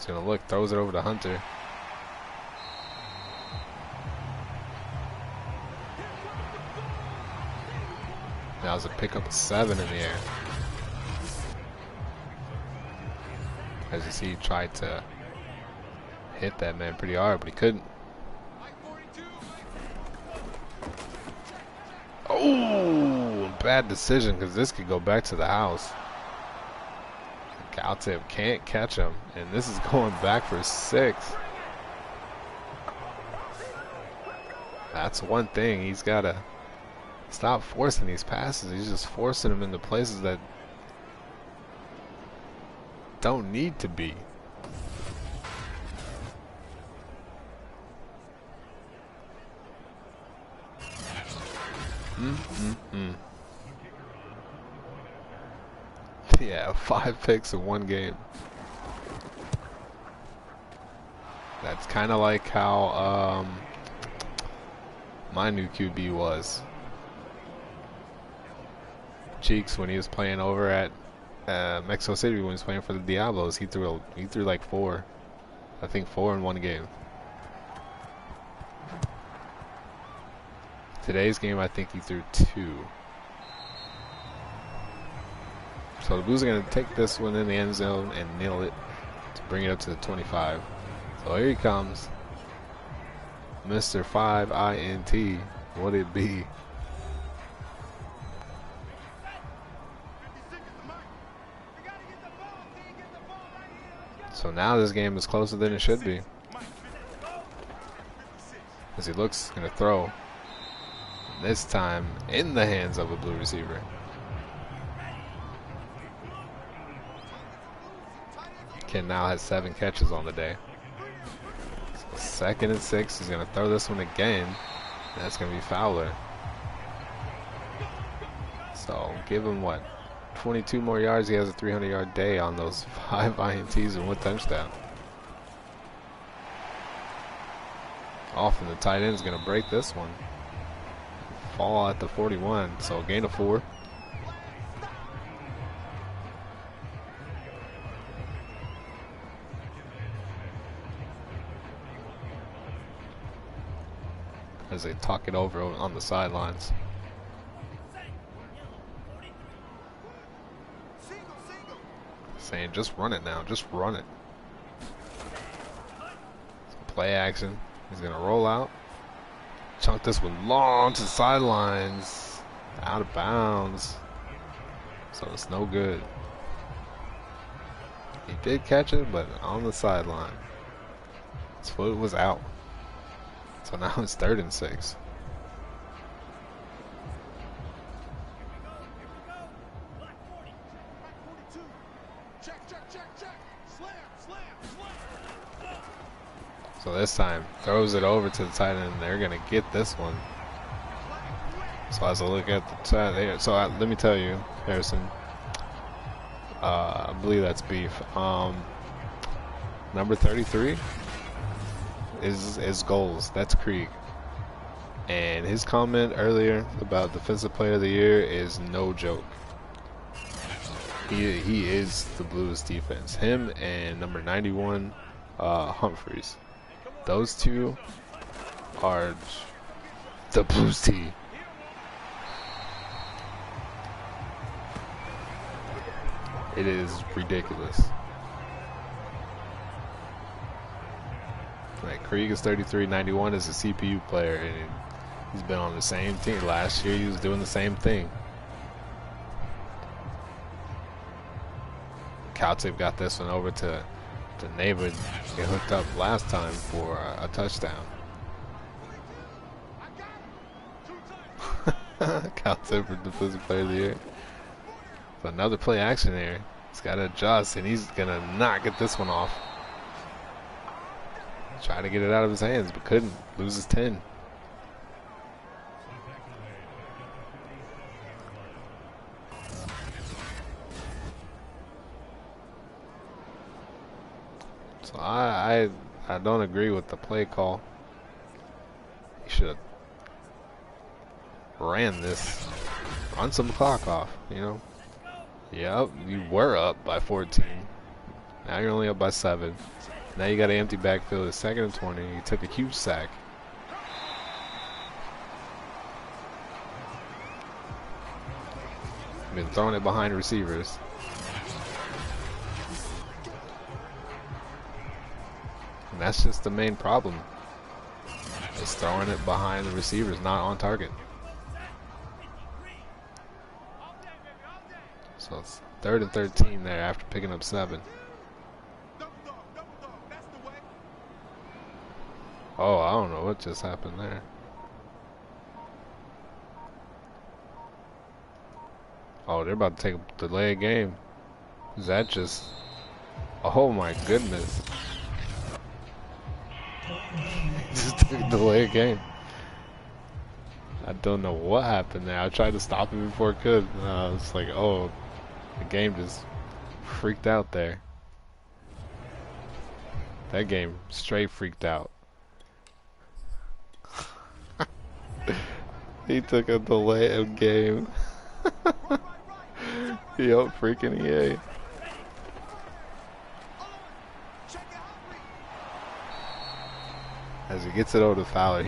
gonna look, throws it over to Hunter. That was a pickup of 7 in the air. As you see, he tried to hit that man pretty hard, but he couldn't. Oh, bad decision, because this could go back to the house. Caltip can't catch him, and this is going back for 6. That's one thing. He's got to stop forcing these passes. He's just forcing them into places that don't need to be. Yeah, 5 picks in 1 game. That's kind of like how my new QB was. Cheeks, when he was playing over at Mexico City, when he was playing for the Diablos, he threw like 4. I think 4 in 1 game. Today's game, I think he threw 2. So the Blues are going to take this one in the end zone and nail it to bring it up to the 25. So here he comes. Mr. 5 INT. Would it be? So now this game is closer than it should be. As he looks, going to throw. This time in the hands of a Blue receiver. Ken now has 7 catches on the day. So 2nd and 6. He's going to throw this one again. That's going to be Fowler. So give him what? 22 more yards. He has a 300-yard day on those 5 INTs and 1 touchdown. Off, and the tight end is going to break this one. Fall at the 41. So gain of 4. As they talk it over on the sidelines. Saying, just run it now, just run it. Play action. He's going to roll out. Chunk this one long to the sidelines. Out of bounds. So it's no good. He did catch it, but on the sideline. His foot was out. So now it's 3rd and 6. So this time, throws it over to the tight end, and they're going to get this one. So as I look at the tight end, so let me tell you, Harrison, I believe that's beef. Number 33 is goals. That's Krieg. And his comment earlier about Defensive Player of the Year is no joke. He is the Blues defense. Him and number 91, Humphreys. Those 2 are the Blues team. It is ridiculous. Like, Krieg is 33, 91 is a CPU player, and he's been on the same team. Last year he was doing the same thing. Caltip got this one over to Neighbor. Get hooked up last time for a touchdown. Caltip for Defensive Player of the Year. So another play action there. He's got to adjust, and he's going to not get this one off. Try to get it out of his hands, but couldn't. Loses 10. So I don't agree with the play call. He should have ran this. Run some clock off, you know. Yep, you were up by 14. Now you're only up by 7. Now you got an empty backfield. It's 2nd and 20. He took a huge sack. Been throwing it behind receivers. And that's just the main problem. It's throwing it behind the receivers, not on target. So it's 3rd and 13 there after picking up 7. Oh, I don't know what just happened there. Oh, they're about to take a delay game. Is that just... Oh my goodness. Just took a delay game. I don't know what happened there. I tried to stop it before it could. It's like, oh, the game just freaked out there. That game straight freaked out. He took a delay of game. Yup, freaking EA. As he gets it over to Fowler,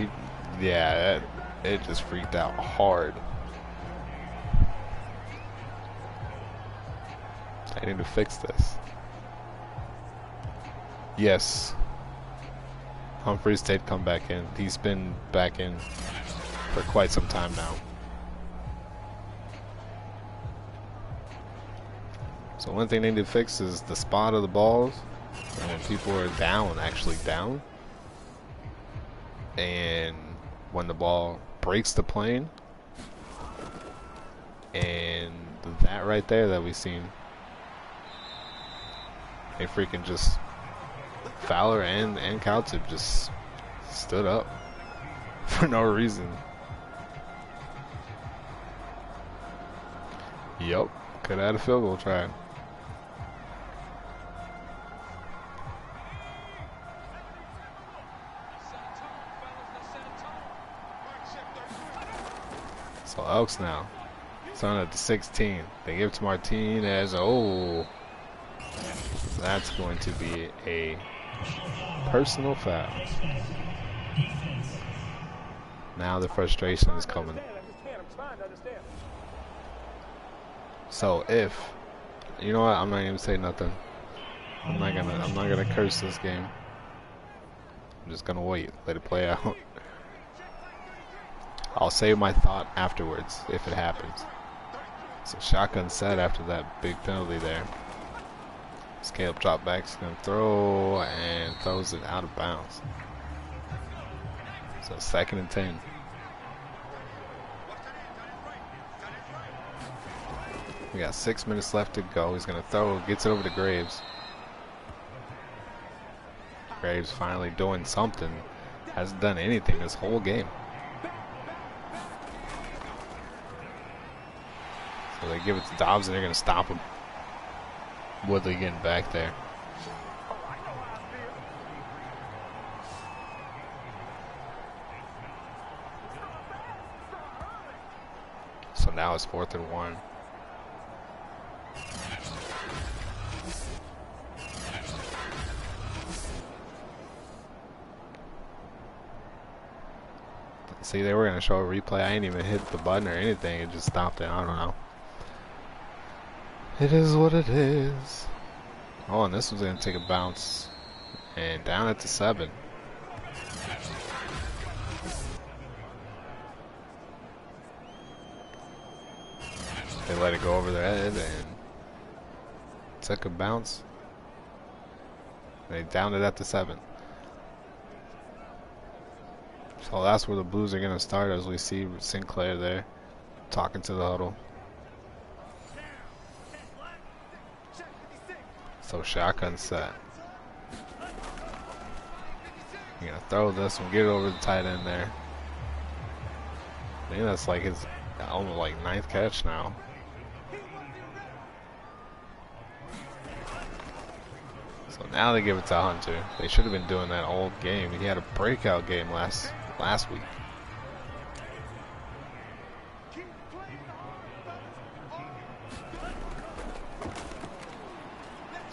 it just freaked out hard. I need to fix this. Yes. Humphries did come back in. He's been back in for quite some time now. So one thing they need to fix is the spot of the balls. And when people are down, actually down. And when the ball breaks the plane. And that right there that we've seen. They freaking just... Fowler and Caltip just stood up. For no reason. Yup. Could have had a field goal try. So Elks now. It's on at the 16. They give it to Martinez. Oh. That's going to be a personal foul. Now the frustration is coming. So if, you know what, I'm not even say nothing. I'm not gonna curse this game. I'm just gonna wait, let it play out. I'll say my thought afterwards if it happens. So shotgun set after that big penalty there. Scale drop back's gonna throw and throws it out of bounds. So 2nd and 10. We got 6 minutes left to go. He's gonna throw, gets it over to Graves. Graves finally doing something. Hasn't done anything this whole game. So they give it to Dobbs and they're gonna stop him. Woodley getting back there. So now it's 4th and 1. See, they were going to show a replay. I ain't even hit the button or anything. It just stopped it. I don't know. It is what it is. Oh, and this was going to take a bounce. And down at the 7. They let it go over their head and took a bounce. They downed it at the 7. So that's where the Blues are going to start, as we see Sinclair there talking to the huddle. So shotgun set. You're going to throw this one, get it over the tight end there. I think that's like his almost like 9th catch now. So now they give it to Hunter. They should have been doing that all game. He had a breakout game last week.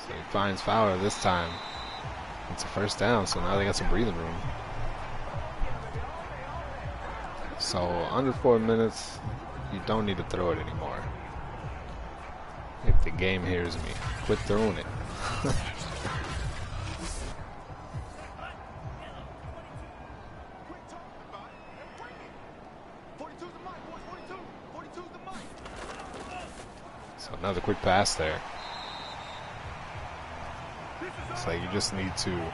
So he finds Fowler this time. It's a first down, so now they got some breathing room. So under 4 minutes, you don't need to throw it anymore. If the game hears me, quit throwing it. So another quick pass there. It's like you just need to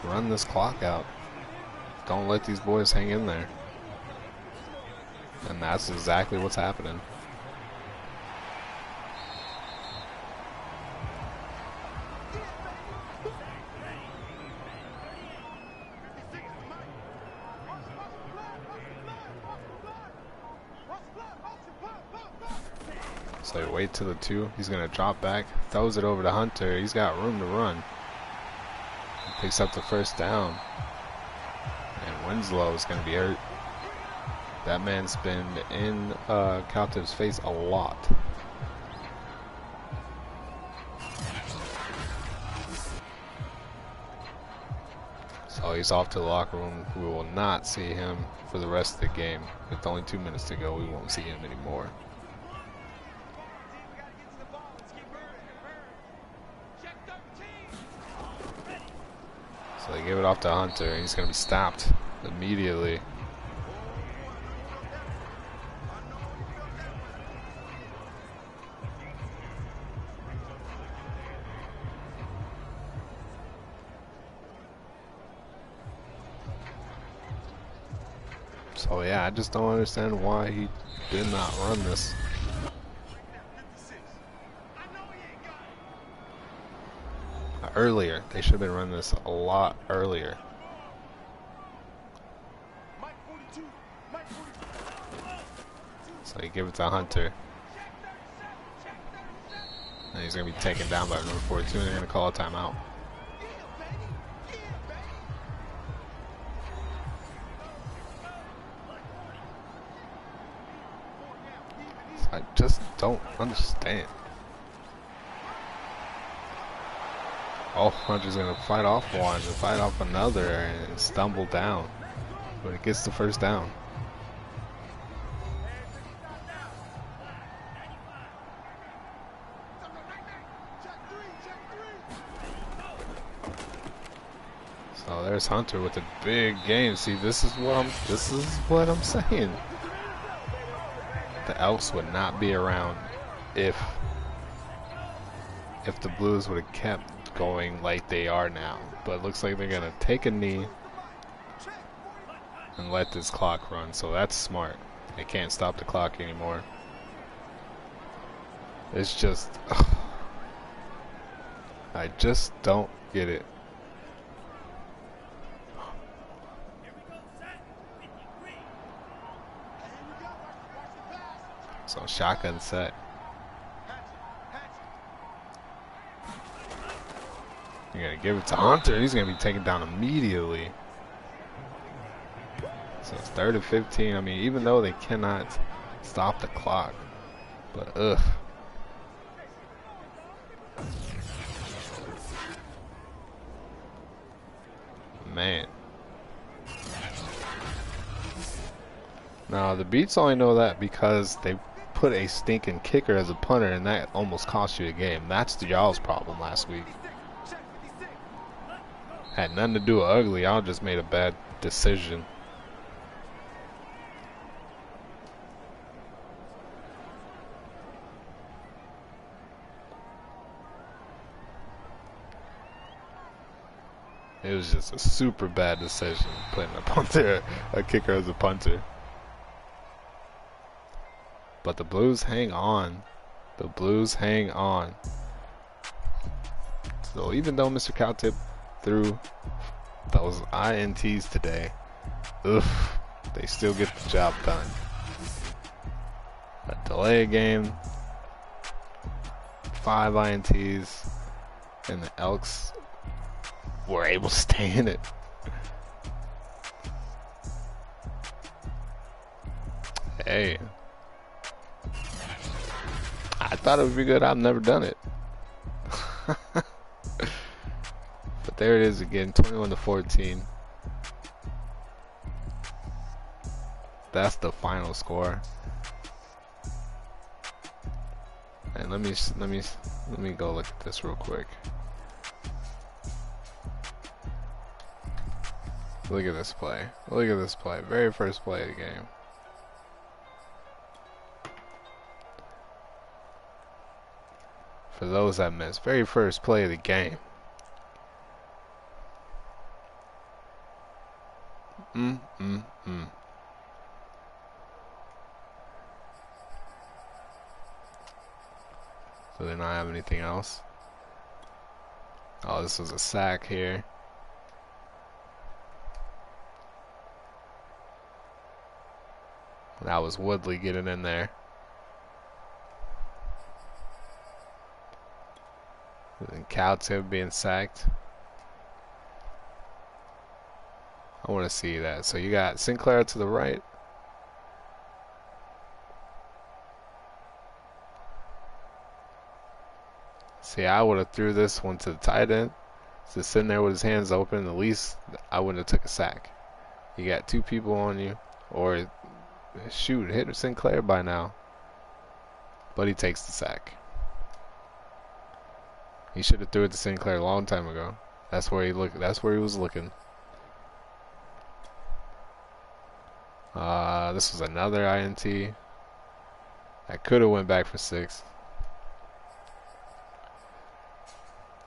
run this clock out. Don't let these boys hang in there. And that's exactly what's happening. So you wait till the 2. He's going to drop back. Throws it over to Hunter. He's got room to run. He picks up the first down. And Winslow is going to be hurt. That man's been in Caltev's face a lot. So he's off to the locker room. We will not see him for the rest of the game. With only 2 minutes to go, we won't see him anymore. So they give it off to Hunter, and he's going to be stopped immediately. So yeah, I just don't understand why he did not run this. Earlier. They should have been running this a lot earlier. So you give it to Hunter. And he's going to be taken down by number 42, and they're going to call a timeout. So I just don't understand. Oh, Hunter's going to fight off one and fight off another and stumble down. But it gets the first down. So there's Hunter with a big game. See, this is what I'm saying. The Elks would not be around if the Blues would have kept going like they are now. But it looks like they're gonna take a knee and let this clock run. So that's smart. They can't stop the clock anymore. It's just I just don't get it. So shotgun set. You're going to give it to Hunter. He's going to be taken down immediately. So it's 3rd and 15. I mean, even though they cannot stop the clock. But, ugh. Man. Now, the Beats only know that because they put a stinking kicker as a punter, and that almost cost you a game. That's the y'all's problem last week. Had nothing to do with ugly. Y'all just made a bad decision. It was just a super bad decision putting a kicker as a punter. But the Blues hang on. The Blues hang on. So even though Mr. Caltip threw those INTs today, they still get the job done. A delay game, 5 INTs, and the Elks were able to stay in it. Hey, I thought it would be good. I've never done it. But There it is again, 21-14. That's the final score. And let me go look at this real quick. Look at this play. Look at this play. Very first play of the game. For those that missed, very first play of the game. So they don't have anything else. Oh, this was a sack here. That was Woodley getting in there. And Cowtip being sacked. I want to see that. So you got Sinclair to the right. See, I would have threw this one to the tight end. Just sitting there with his hands open, at least I wouldn't have took a sack. You got two people on you. Or, shoot, hit Sinclair by now. But he takes the sack. He should have threw it to Sinclair a long time ago. That's where he was looking. This was another INT. I could have went back for 6.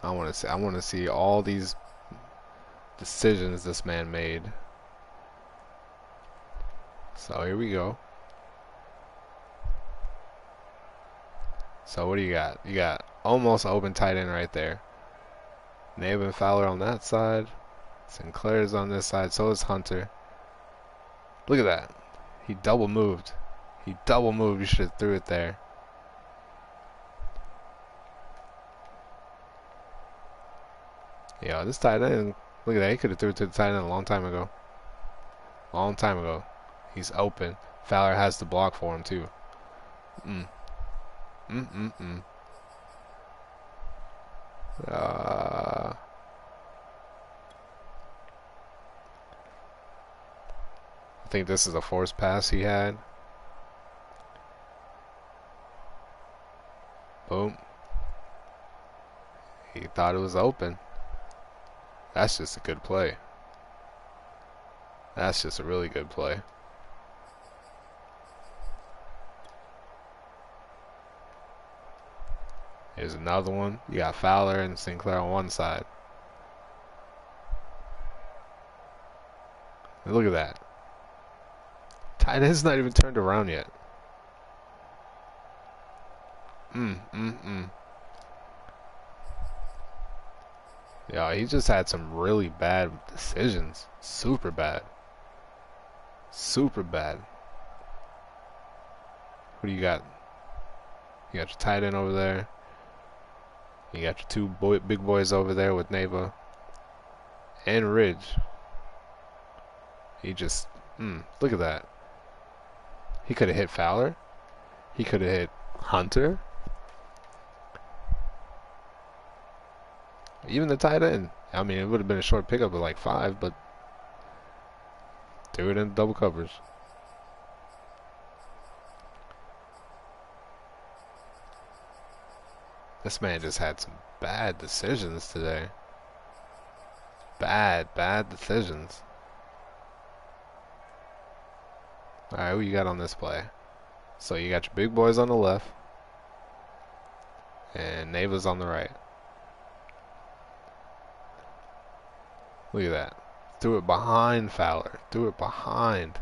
I want to see all these decisions this man made. So here we go. So what do you got? You got almost open tight end right there. Nave and Fowler on that side. Sinclair's on this side. So is Hunter. Look at that. He double moved. He double moved. You should have threw it there. Yeah, this tight end. Look at that. He could have threw it to the tight end a long time ago. Long time ago. He's open. Fowler has to block for him too. I think this is a forced pass he had. Boom. He thought it was open. That's just a good play. That's just a really good play. Here's another one. You got Fowler and Sinclair on one side. And look at that. Tight end's not even turned around yet. Yeah, he just had some really bad decisions. Super bad. Super bad. Who do you got? You got your tight end over there. You got your two big boys over there with Neva and Ridge. He just, look at that. He could have hit Fowler. He could have hit Hunter. Even the tight end. I mean, it would have been a short pickup of like 5, but threw it in double coverage. This man just had some bad decisions today. Bad decisions. Alright, who you got on this play? So you got your big boys on the left. And Neva's on the right. Look at that. Threw it behind Fowler. Threw it behind.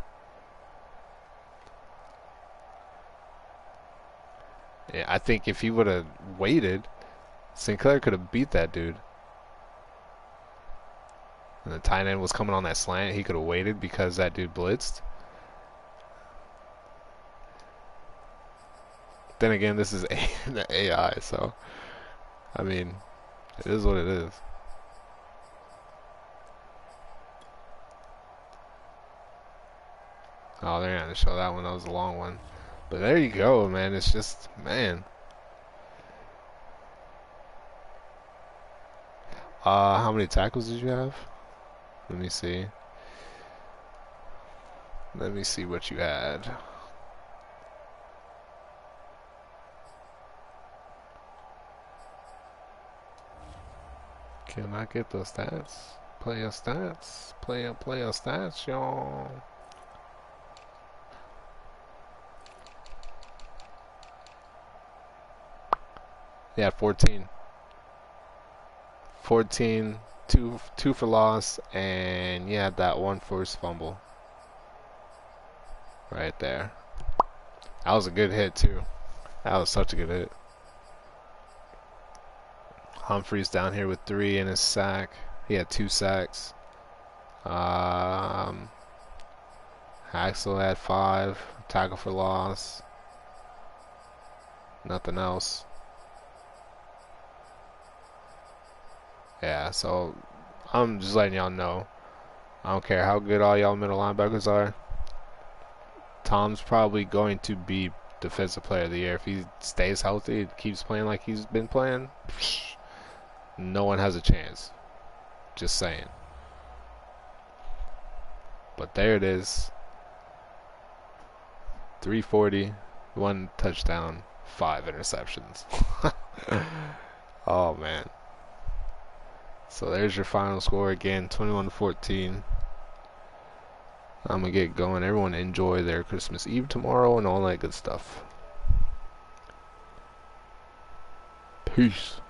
Yeah, I think if he would have waited, Sinclair could have beat that dude. And the tight end was coming on that slant. He could have waited because that dude blitzed. Then again, this is the AI, so I mean, it is what it is. Oh, they're not gonna show that one. That was a long one. But there you go, man. It's just, man. How many tackles did you have? Let me see. Let me see what you had. Can I get those stats? Player stats. Player stats, y'all. Yeah, 14. 14, two for loss, and yeah, that one forced fumble. Right there. That was a good hit, too. That was such a good hit. Humphreys down here with 3 in his sack. He had 2 sacks. Haxel had 5. Tackle for loss. Nothing else. Yeah, so I'm just letting y'all know. I don't care how good all y'all middle linebackers are. Tom's probably going to be Defensive Player of the Year if he stays healthy, keeps playing like he's been playing. No one has a chance. Just saying. But there it is. 340, 1 touchdown, 5 interceptions. Oh man. So there's your final score again, 21-14. I'm gonna get going. Everyone enjoy their Christmas Eve tomorrow and all that good stuff. Peace.